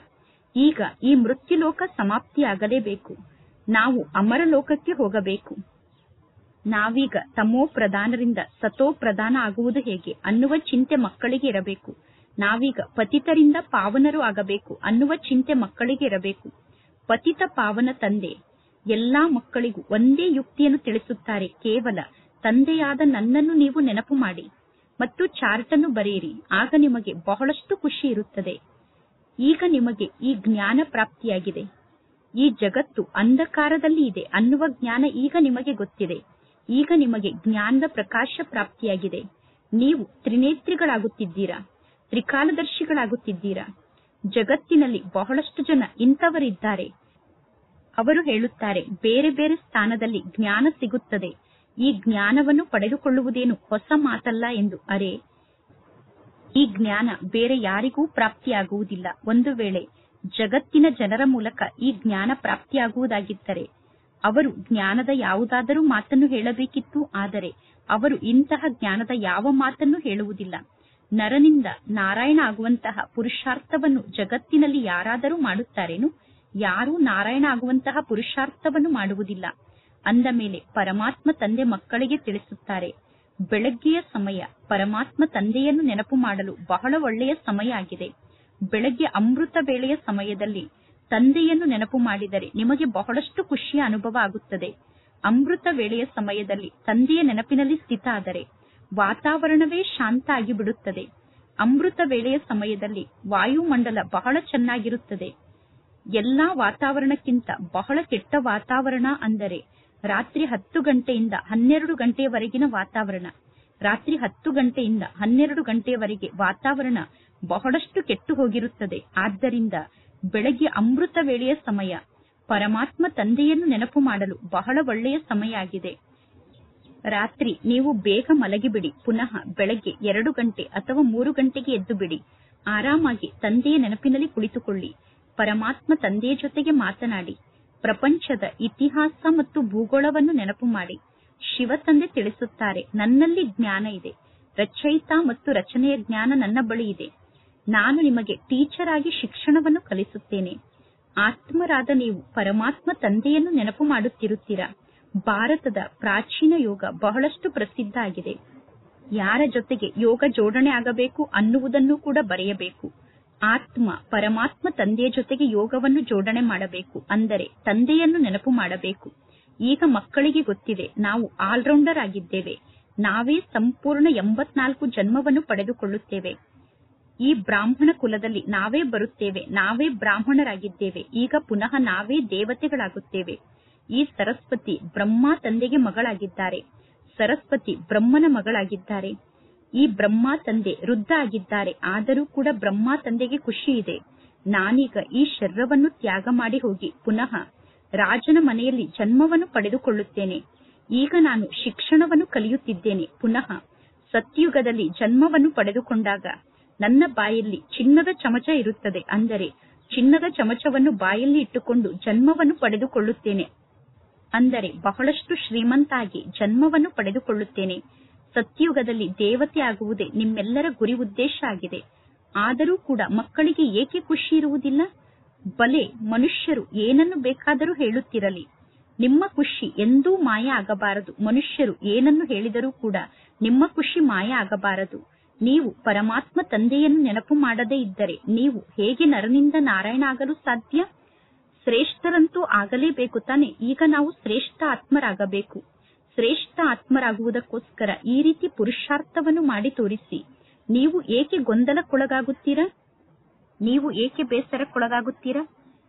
ಈಗ ಈ ಮೃತ್ಯುಲೋಕ ಸಮಾಪ್ತಿಯಾಗಲೇಬೇಕು. ನಾವು ಅಮರ ಲೋಕಕ್ಕೆ ಹೋಗಬೇಕು. ನಾವೀಗ ತಮೋ ಪ್ರಧಾನರಿಂದ ಸತೋ ಪ್ರಧಾನ ಆಗುವುದು ಹೇಗೆ ಅನ್ನುವ ಚಿಂತೆ ಮಕ್ಕಳಿಗೆ ಇರಬೇಕು. ನಾವೀಗ ಪತಿತರಿಂದ ಪಾವನರು ಆಗಬೇಕು ಅನ್ನುವ ಚಿಂತೆ ಮಕ್ಕಳಿಗೆ ಇರಬೇಕು. ಪತಿತ ಪಾವನ ತಂದೆ ಎಲ್ಲಾ ಮಕ್ಕಳಿಗೂ ಒಂದೇ ಯುಕ್ತಿಯನ್ನು ತಿಳಿಸುತ್ತಾರೆ. ಕೇವಲ ತಂದೆಯಾದ ನನ್ನನ್ನು ನೀವು ನೆನಪು ಮಾಡಿ ಮತ್ತು ಚಾರ್ಟ್ ಅನ್ನು ಬರೆಯಿರಿ. ಆಗ ನಿಮಗೆ ಬಹಳಷ್ಟು ಖುಷಿ ಇರುತ್ತದೆ. ಈಗ ನಿಮಗೆ ಈ ಜ್ಞಾನ ಪ್ರಾಪ್ತಿಯಾಗಿದೆ. ಈ ಜಗತ್ತು ಅಂಧಕಾರದಲ್ಲಿ ಇದೆ ಅನ್ನುವ ಜ್ಞಾನ ಈಗ ನಿಮಗೆ ಗೊತ್ತಿದೆ. ಈಗ ನಿಮಗೆ ಜ್ಞಾನದ ಪ್ರಕಾಶ ಪ್ರಾಪ್ತಿಯಾಗಿದೆ. ನೀವು ತ್ರಿನೇತ್ರಿಗಳಾಗುತ್ತಿದ್ದೀರಾ, ತ್ರಿಕಾಲದರ್ಶಿಗಳಾಗುತ್ತಿದ್ದೀರಾ. ಜಗತ್ತಿನಲ್ಲಿ ಬಹಳಷ್ಟು ಜನ ಇಂಥವರಿದ್ದಾರೆ. ಅವರು ಹೇಳುತ್ತಾರೆ, ಬೇರೆ ಬೇರೆ ಸ್ಥಾನದಲ್ಲಿ ಜ್ಞಾನ ಸಿಗುತ್ತದೆ, ಈ ಜ್ಞಾನವನ್ನು ಪಡೆದುಕೊಳ್ಳುವುದೇನು ಹೊಸ ಮಾತಲ್ಲ ಎಂದು. ಅರೆ, ಈ ಜ್ಞಾನ ಬೇರೆ ಯಾರಿಗೂ ಪ್ರಾಪ್ತಿಯಾಗುವುದಿಲ್ಲ. ಒಂದು ವೇಳೆ ಜಗತ್ತಿನ ಜನರ ಮೂಲಕ ಈ ಜ್ಞಾನ ಪ್ರಾಪ್ತಿಯಾಗುವುದಾಗಿದ್ದರೆ ಅವರು ಜ್ಞಾನದ ಯಾವುದಾದರೂ ಮಾತನ್ನು ಹೇಳಬೇಕಿತ್ತು. ಆದರೆ ಅವರು ಇಂತಹ ಜ್ಞಾನದ ಯಾವ ಮಾತನ್ನು ಹೇಳುವುದಿಲ್ಲ. ನರನಿಂದ ನಾರಾಯಣ ಆಗುವಂತಹ ಪುರುಷಾರ್ಥವನ್ನು ಜಗತ್ತಿನಲ್ಲಿ ಯಾರಾದರೂ ಮಾಡುತ್ತಾರೇನು? ಯಾರೂ ನಾರಾಯಣ ಆಗುವಂತಹ ಪುರುಷಾರ್ಥವನ್ನು ಮಾಡುವುದಿಲ್ಲ. ಅಂದ ಮೇಲೆ ಪರಮಾತ್ಮ ತಂದೆ ಮಕ್ಕಳಿಗೆ ತಿಳಿಸುತ್ತಾರೆ, ಬೆಳಗ್ಗೆಯ ಸಮಯ ಪರಮಾತ್ಮ ತಂದೆಯನ್ನು ನೆನಪು ಮಾಡಲು ಬಹಳ ಒಳ್ಳೆಯ ಸಮಯ ಆಗಿದೆ. ಬೆಳಗ್ಗೆ ಅಮೃತ ವೇಳೆಯ ಸಮಯದಲ್ಲಿ ತಂದೆಯನ್ನು ನೆನಪು ಮಾಡಿದರೆ ನಿಮಗೆ ಬಹಳಷ್ಟು ಖುಷಿಯ ಅನುಭವ ಆಗುತ್ತದೆ. ಅಮೃತ ವೇಳೆಯ ಸಮಯದಲ್ಲಿ ತಂದೆಯ ನೆನಪಿನಲ್ಲಿ ಸ್ಥಿತ ಆದರೆ ವಾತಾವರಣವೇ ಶಾಂತ ಆಗಿಬಿಡುತ್ತದೆ. ಅಮೃತ ವೇಳೆಯ ಸಮಯದಲ್ಲಿ ವಾಯುಮಂಡಲ ಬಹಳ ಚೆನ್ನಾಗಿರುತ್ತದೆ. ಎಲ್ಲಾ ವಾತಾವರಣಕ್ಕಿಂತ ಬಹಳ ಕೆಟ್ಟ ವಾತಾವರಣ ಅಂದರೆ ರಾತ್ರಿ 10 ಗಂಟೆಯಿಂದ 12 ಗಂಟೆಯವರೆಗಿನ ವಾತಾವರಣ. ರಾತ್ರಿ 10 ಗಂಟೆಯಿಂದ 12 ಗಂಟೆಯವರೆಗೆ ವಾತಾವರಣ ಬಹಳಷ್ಟು ಕೆಟ್ಟು ಹೋಗಿರುತ್ತದೆ. ಆದ್ದರಿಂದ ಬೆಳಗ್ಗೆ ಅಮೃತ ವೇಳೆಯ ಸಮಯ ಪರಮಾತ್ಮ ತಂದೆಯನ್ನು ನೆನಪು ಮಾಡಲು ಬಹಳ ಒಳ್ಳೆಯ ಸಮಯ ಆಗಿದೆ. ರಾತ್ರಿ ನೀವು ಬೇಗ ಮಲಗಿಬಿಡಿ. ಪುನಃ ಬೆಳಗ್ಗೆ 2 ಗಂಟೆ ಅಥವಾ 3 ಗಂಟೆಗೆ ಎದ್ದು ಬಿಡಿ. ಆರಾಮಾಗಿ ತಂದೆಯ ನೆನಪಿನಲ್ಲಿ ಕುಳಿತುಕೊಳ್ಳಿ. ಪರಮಾತ್ಮ ತಂದೆಯ ಜೊತೆಗೆ ಮಾತನಾಡಿ. ಪ್ರಪಂಚದ ಇತಿಹಾಸ ಮತ್ತು ಭೂಗೋಳವನ್ನು ನೆನಪು ಮಾಡಿ. ಶಿವ ತಂದೆ ತಿಳಿಸುತ್ತಾರೆ, ನನ್ನಲ್ಲಿ ಜ್ಞಾನ ಇದೆ. ರಚಯಿತ ಮತ್ತು ರಚನೆಯ ಜ್ಞಾನ ನನ್ನ ಬಳಿ ಇದೆ. ನಾನು ನಿಮಗೆ ಟೀಚರ್ ಆಗಿ ಶಿಕ್ಷಣವನ್ನು ಕಲಿಸುತ್ತೇನೆ. ಆತ್ಮರಾದ ನೀವು ಪರಮಾತ್ಮ ತಂದೆಯನ್ನು ನೆನಪು ಮಾಡುತ್ತಿರುತ್ತೀರಾ. ಭಾರತದ ಪ್ರಾಚೀನ ಯೋಗ ಬಹಳಷ್ಟು ಪ್ರಸಿದ್ಧ ಆಗಿದೆ. ಯಾರ ಜೊತೆಗೆ ಯೋಗ ಜೋಡಣೆ ಆಗಬೇಕು ಅನ್ನುವುದನ್ನು ಕೂಡ ಬರೆಯಬೇಕು. ಆತ್ಮ ಪರಮಾತ್ಮ ತಂದೆಯ ಜೊತೆಗೆ ಯೋಗವನ್ನು ಜೋಡಣೆ ಮಾಡಬೇಕು. ಅಂದರೆ ತಂದೆಯನ್ನು ನೆನಪು ಮಾಡಬೇಕು. ಈಗ ಮಕ್ಕಳಿಗೆ ಗೊತ್ತಿದೆ, ನಾವು ಆಲ್ರೌಂಡರ್ ಆಗಿದ್ದೇವೆ. ನಾವೇ ಸಂಪೂರ್ಣ 84 ಜನ್ಮವನ್ನು ಪಡೆದುಕೊಳ್ಳುತ್ತೇವೆ. ಈ ಬ್ರಾಹ್ಮಣ ಕುಲದಲ್ಲಿ ನಾವೇ ಬರುತ್ತೇವೆ, ನಾವೇ ಬ್ರಾಹ್ಮಣರಾಗಿದ್ದೇವೆ. ಈಗ ಪುನಃ ನಾವೇ ದೇವತೆಗಳಾಗುತ್ತೇವೆ. ಈ ಸರಸ್ವತಿ ಬ್ರಹ್ಮ ತಂದೆಗೆ ಮಗಳಾಗಿದ್ದಾರೆ. ಸರಸ್ವತಿ ಬ್ರಹ್ಮನ ಮಗಳಾಗಿದ್ದಾರೆ. ಈ ಬ್ರಹ್ಮ ತಂದೆ ವೃದ್ಧ ಆಗಿದ್ದಾರೆ. ಆದರೂ ಕೂಡ ಬ್ರಹ್ಮ ತಂದೆಗೆ ಖುಷಿ ಇದೆ, ನಾನೀಗ ಈ ಶರೀರವನ್ನು ತ್ಯಾಗ ಮಾಡಿ ಹೋಗಿ ಪುನಃ ರಾಜನ ಮನೆಯಲ್ಲಿ ಜನ್ಮವನ್ನು ಪಡೆದುಕೊಳ್ಳುತ್ತೇನೆ. ಈಗ ನಾನು ಶಿಕ್ಷಣವನ್ನು ಕಲಿಯುತ್ತಿದ್ದೇನೆ. ಪುನಃ ಸತ್ಯುಗದಲ್ಲಿ ಜನ್ಮವನ್ನು ಪಡೆದುಕೊಂಡಾಗ ನನ್ನ ಬಾಯಲ್ಲಿ ಚಿನ್ನದ ಚಮಚ ಇರುತ್ತದೆ. ಅಂದರೆ ಚಿನ್ನದ ಚಮಚವನ್ನು ಬಾಯಲ್ಲಿ ಇಟ್ಟುಕೊಂಡು ಜನ್ಮವನ್ನು ಪಡೆದುಕೊಳ್ಳುತ್ತೇನೆ. ಅಂದರೆ ಬಹಳಷ್ಟು ಶ್ರೀಮಂತ ಆಗಿ ಜನ್ಮವನ್ನು ಪಡೆದುಕೊಳ್ಳುತ್ತೇನೆ. ಸತ್ಯುಗದಲ್ಲಿ ದೇವತೆ ಆಗುವುದೇ ನಿಮ್ಮೆಲ್ಲರ ಗುರಿ ಉದ್ದೇಶ ಆಗಿದೆ. ಆದರೂ ಕೂಡ ಮಕ್ಕಳಿಗೆ ಏಕೆ ಖುಷಿ ಇರುವುದಿಲ್ಲ? ಬಲೆ ಮನುಷ್ಯರು ಏನನ್ನು ಬೇಕಾದರೂ ಹೇಳುತ್ತಿರಲಿ, ನಿಮ್ಮ ಖುಷಿ ಎಂದೂ ಮಾಯ ಆಗಬಾರದು. ಮನುಷ್ಯರು ಏನನ್ನು ಹೇಳಿದರೂ ಕೂಡ ನಿಮ್ಮ ಖುಷಿ ಮಾಯ ಆಗಬಾರದು. ನೀವು ಪರಮಾತ್ಮ ತಂದೆಯನ್ನು ನೆನಪು ಮಾಡದೇ ಇದ್ದರೆ ನೀವು ಹೇಗೆ ನರನಿಂದ ನಾರಾಯಣ ಆಗಲು ಸಾಧ್ಯ? ಶ್ರೇಷ್ಠರಂತೂ ಆಗಲೇಬೇಕು ತಾನೆ. ಈಗ ನಾವು ಶ್ರೇಷ್ಠ ಆತ್ಮರಾಗಬೇಕು. ಶ್ರೇಷ್ಠ ಆತ್ಮರಾಗುವುದಕ್ಕೋಸ್ಕರ ಈ ರೀತಿ ಪುರುಷಾರ್ಥವನ್ನು ಮಾಡಿ ತೋರಿಸಿ. ನೀವು ಏಕೆ ಗೊಂದಲಕ್ಕೊಳಗಾಗುತ್ತೀರಾ? ನೀವು ಏಕೆ ಬೇಸರಕ್ಕೊಳಗಾಗುತ್ತೀರಾ?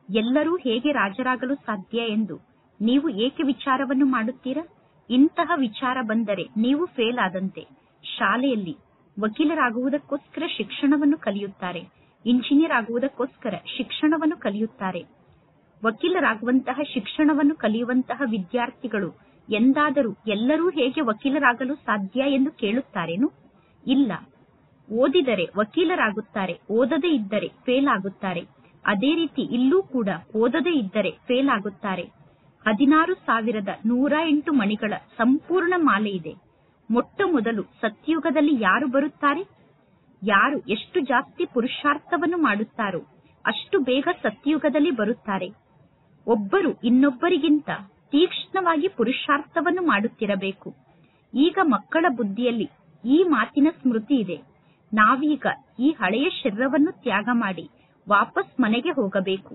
ಎಲ್ಲರೂ ಹೇಗೆ ರಾಜರಾಗಲು ಸಾಧ್ಯ ಎಂದು ನೀವು ಏಕೆ ವಿಚಾರವನ್ನು ಮಾಡುತ್ತೀರಾ? ಇಂತಹ ವಿಚಾರ ಬಂದರೆ ನೀವು ಫೇಲ್ ಆದಂತೆ. ಶಾಲೆಯಲ್ಲಿ ವಕೀಲರಾಗುವುದಕ್ಕೋಸ್ಕರ ಶಿಕ್ಷಣವನ್ನು ಕಲಿಯುತ್ತಾರೆ, ಇಂಜಿನಿಯರ್ ಆಗುವುದಕ್ಕೋಸ್ಕರ ಶಿಕ್ಷಣವನ್ನು ಕಲಿಯುತ್ತಾರೆ. ವಕೀಲರಾಗುವಂತಹ ಶಿಕ್ಷಣವನ್ನು ಕಲಿಯುವಂತಹ ವಿದ್ಯಾರ್ಥಿಗಳು ಎಂದಾದರೂ ಎಲ್ಲರೂ ಹೇಗೆ ವಕೀಲರಾಗಲು ಸಾಧ್ಯ ಎಂದು ಕೇಳುತ್ತಾರೇನು? ಇಲ್ಲ. ಓದಿದರೆ ವಕೀಲರಾಗುತ್ತಾರೆ, ಓದದೇ ಇದ್ದರೆ ಫೇಲ್ ಆಗುತ್ತಾರೆ. ಅದೇ ರೀತಿ ಇಲ್ಲೂ ಕೂಡ ಓದದೇ ಇದ್ದರೆ ಫೇಲ್ ಆಗುತ್ತಾರೆ. 16,108 ಮಣಿಗಳ ಸಂಪೂರ್ಣ ಮಾಲೆ ಇದೆ. ಮೊಟ್ಟ ಮೊದಲು ಸತ್ಯುಗದಲ್ಲಿ ಯಾರು ಬರುತ್ತಾರೆ? ಯಾರು ಎಷ್ಟು ಜಾಸ್ತಿ ಪುರುಷಾರ್ಥವನ್ನು ಮಾಡುತ್ತಾರೋ ಅಷ್ಟು ಬೇಗ ಸತ್ಯುಗದಲ್ಲಿ ಬರುತ್ತಾರೆ. ಒಬ್ಬರು ಇನ್ನೊಬ್ಬರಿಗಿಂತ ತೀಕ್ಷ್ಣವಾಗಿ ಪುರುಷಾರ್ಥವನ್ನು ಮಾಡುತ್ತಿರಬೇಕು. ಈಗ ಮಕ್ಕಳ ಬುದ್ಧಿಯಲ್ಲಿ ಈ ಮಾತಿನ ಸ್ಮೃತಿ ಇದೆ, ನಾವೀಗ ಈ ಹಳೆಯ ಶರೀರವನ್ನು ತ್ಯಾಗ ಮಾಡಿ ವಾಪಸ್ ಮನೆಗೆ ಹೋಗಬೇಕು.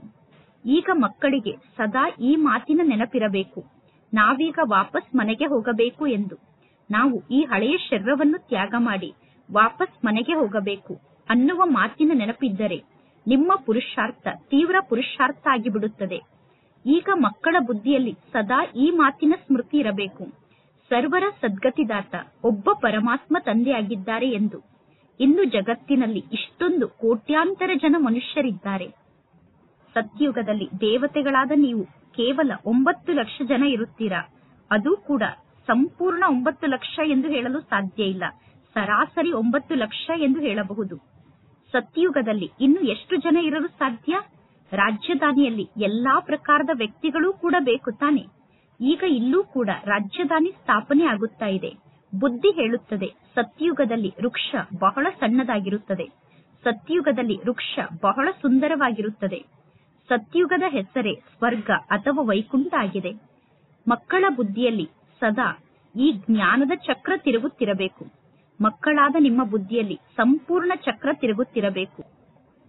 ಈಗ ಮಕ್ಕಳಿಗೆ ಸದಾ ಈ ಮಾತಿನ ನೆನಪಿರಬೇಕು, ನಾವೀಗ ವಾಪಸ್ ಮನೆಗೆ ಹೋಗಬೇಕು ಎಂದು. ನಾವು ಈ ಹಳೆಯ ಶರೀರವನ್ನು ತ್ಯಾಗ ಮಾಡಿ ವಾಪಸ್ ಮನೆಗೆ ಹೋಗಬೇಕು ಅನ್ನುವ ಮಾತಿನ ನೆನಪಿದ್ದರೆ ನಿಮ್ಮ ಪುರುಷಾರ್ಥ ತೀವ್ರ ಪುರುಷಾರ್ಥ ಆಗಿಬಿಡುತ್ತದೆ. ಈಗ ಮಕ್ಕಳ ಬುದ್ಧಿಯಲ್ಲಿ ಸದಾ ಈ ಮಾತಿನ ಸ್ಮೃತಿ ಇರಬೇಕು, ಸರ್ವರ ಸದ್ಗತಿದಾತ ಒಬ್ಬ ಪರಮಾತ್ಮ ತಂದೆಯಾಗಿದ್ದಾರೆ ಎಂದು. ಇಂದು ಜಗತ್ತಿನಲ್ಲಿ ಇಷ್ಟೊಂದು ಕೋಟ್ಯಾಂತರ ಜನ ಮನುಷ್ಯರಿದ್ದಾರೆ. ಸತ್ಯುಗದಲ್ಲಿ ದೇವತೆಗಳಾದ ನೀವು ಕೇವಲ 9 ಲಕ್ಷ ಜನ ಇರುತ್ತೀರಾ. ಅದು ಕೂಡ ಸಂಪೂರ್ಣ 9 ಲಕ್ಷ ಎಂದು ಹೇಳಲು ಸಾಧ್ಯ ಇಲ್ಲ, ಸರಾಸರಿ 9 ಲಕ್ಷ ಎಂದು ಹೇಳಬಹುದು. ಸತ್ಯುಗದಲ್ಲಿ ಇನ್ನು ಎಷ್ಟು ಜನ ಇರಲು ಸಾಧ್ಯ? ರಾಜಧಾನಿಯಲ್ಲಿ ಎಲ್ಲಾ ಪ್ರಕಾರದ ವ್ಯಕ್ತಿಗಳೂ ಕೂಡ ಬೇಕು ತಾನೆ. ಈಗ ಇಲ್ಲೂ ಕೂಡ ರಾಜಧಾನಿ ಸ್ಥಾಪನೆ ಆಗುತ್ತಾ ಇದೆ. ಬುದ್ಧಿ ಹೇಳುತ್ತದೆ, ಸತ್ಯುಗದಲ್ಲಿ ವೃಕ್ಷ ಬಹಳ ಸಣ್ಣದಾಗಿರುತ್ತದೆ, ಸತ್ಯುಗದಲ್ಲಿ ವೃಕ್ಷ ಬಹಳ ಸುಂದರವಾಗಿರುತ್ತದೆ. ಸತ್ಯುಗದ ಹೆಸರೇ ಸ್ವರ್ಗ ಅಥವಾ ವೈಕುಂಠ ಆಗಿದೆ. ಮಕ್ಕಳ ಬುದ್ಧಿಯಲ್ಲಿ ಸದಾ ಈ ಜ್ಞಾನದ ಚಕ್ರ ತಿರುಗುತ್ತಿರಬೇಕು. ಮಕ್ಕಳಾದ ನಿಮ್ಮ ಬುದ್ಧಿಯಲ್ಲಿ ಸಂಪೂರ್ಣ ಚಕ್ರ ತಿರುಗುತ್ತಿರಬೇಕು.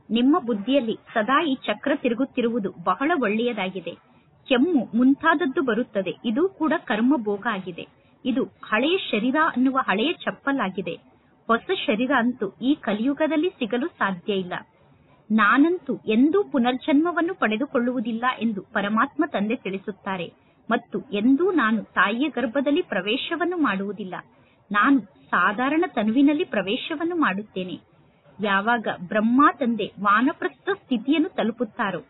ನಿಮ್ಮ ಬುದ್ಧಿಯಲ್ಲಿ ಸದಾ ಈ ಚಕ್ರ ತಿರುಗುತ್ತಿರುವುದು ಬಹಳ ಒಳ್ಳೆಯದಾಗಿದೆ. ಕೆಮ್ಮು ಮುಂತಾದದ್ದು ಬರುತ್ತದೆ, ಇದು ಕೂಡ ಕರ್ಮ ಭೋಗ ಆಗಿದೆ. ಇದು ಹಳೆಯ ಶರೀರ ಅನ್ನುವ ಹಳೆಯ ಚಪ್ಪಲಾಗಿದೆ. ಹೊಸ ಶರೀರ ಅಂತೂ ಈ ಕಲಿಯುಗದಲ್ಲಿ ಸಿಗಲು ಸಾಧ್ಯ ಇಲ್ಲ. ನಾನಂತೂ ಎಂದೂ ಪುನರ್ಜನ್ಮವನ್ನು ಪಡೆದುಕೊಳ್ಳುವುದಿಲ್ಲ ಎಂದು ಪರಮಾತ್ಮ ತಂದೆ ತಿಳಿಸುತ್ತಾರೆ. ಮತ್ತು ಎಂದೂ ನಾನು ತಾಯಿಯ ಗರ್ಭದಲ್ಲಿ ಪ್ರವೇಶವನ್ನು ಮಾಡುವುದಿಲ್ಲ. ನಾನು ಸಾಧಾರಣ ತನುವಿನಲ್ಲಿ ಪ್ರವೇಶವನ್ನು ಮಾಡುತ್ತೇನೆ. ಯಾವಾಗ ಬ್ರಹ್ಮ ತಂದೆ ವಾನಪ್ರಸ್ಥ ಸ್ಥಿತಿಯನ್ನು ತಲುಪುತ್ತಾರೋ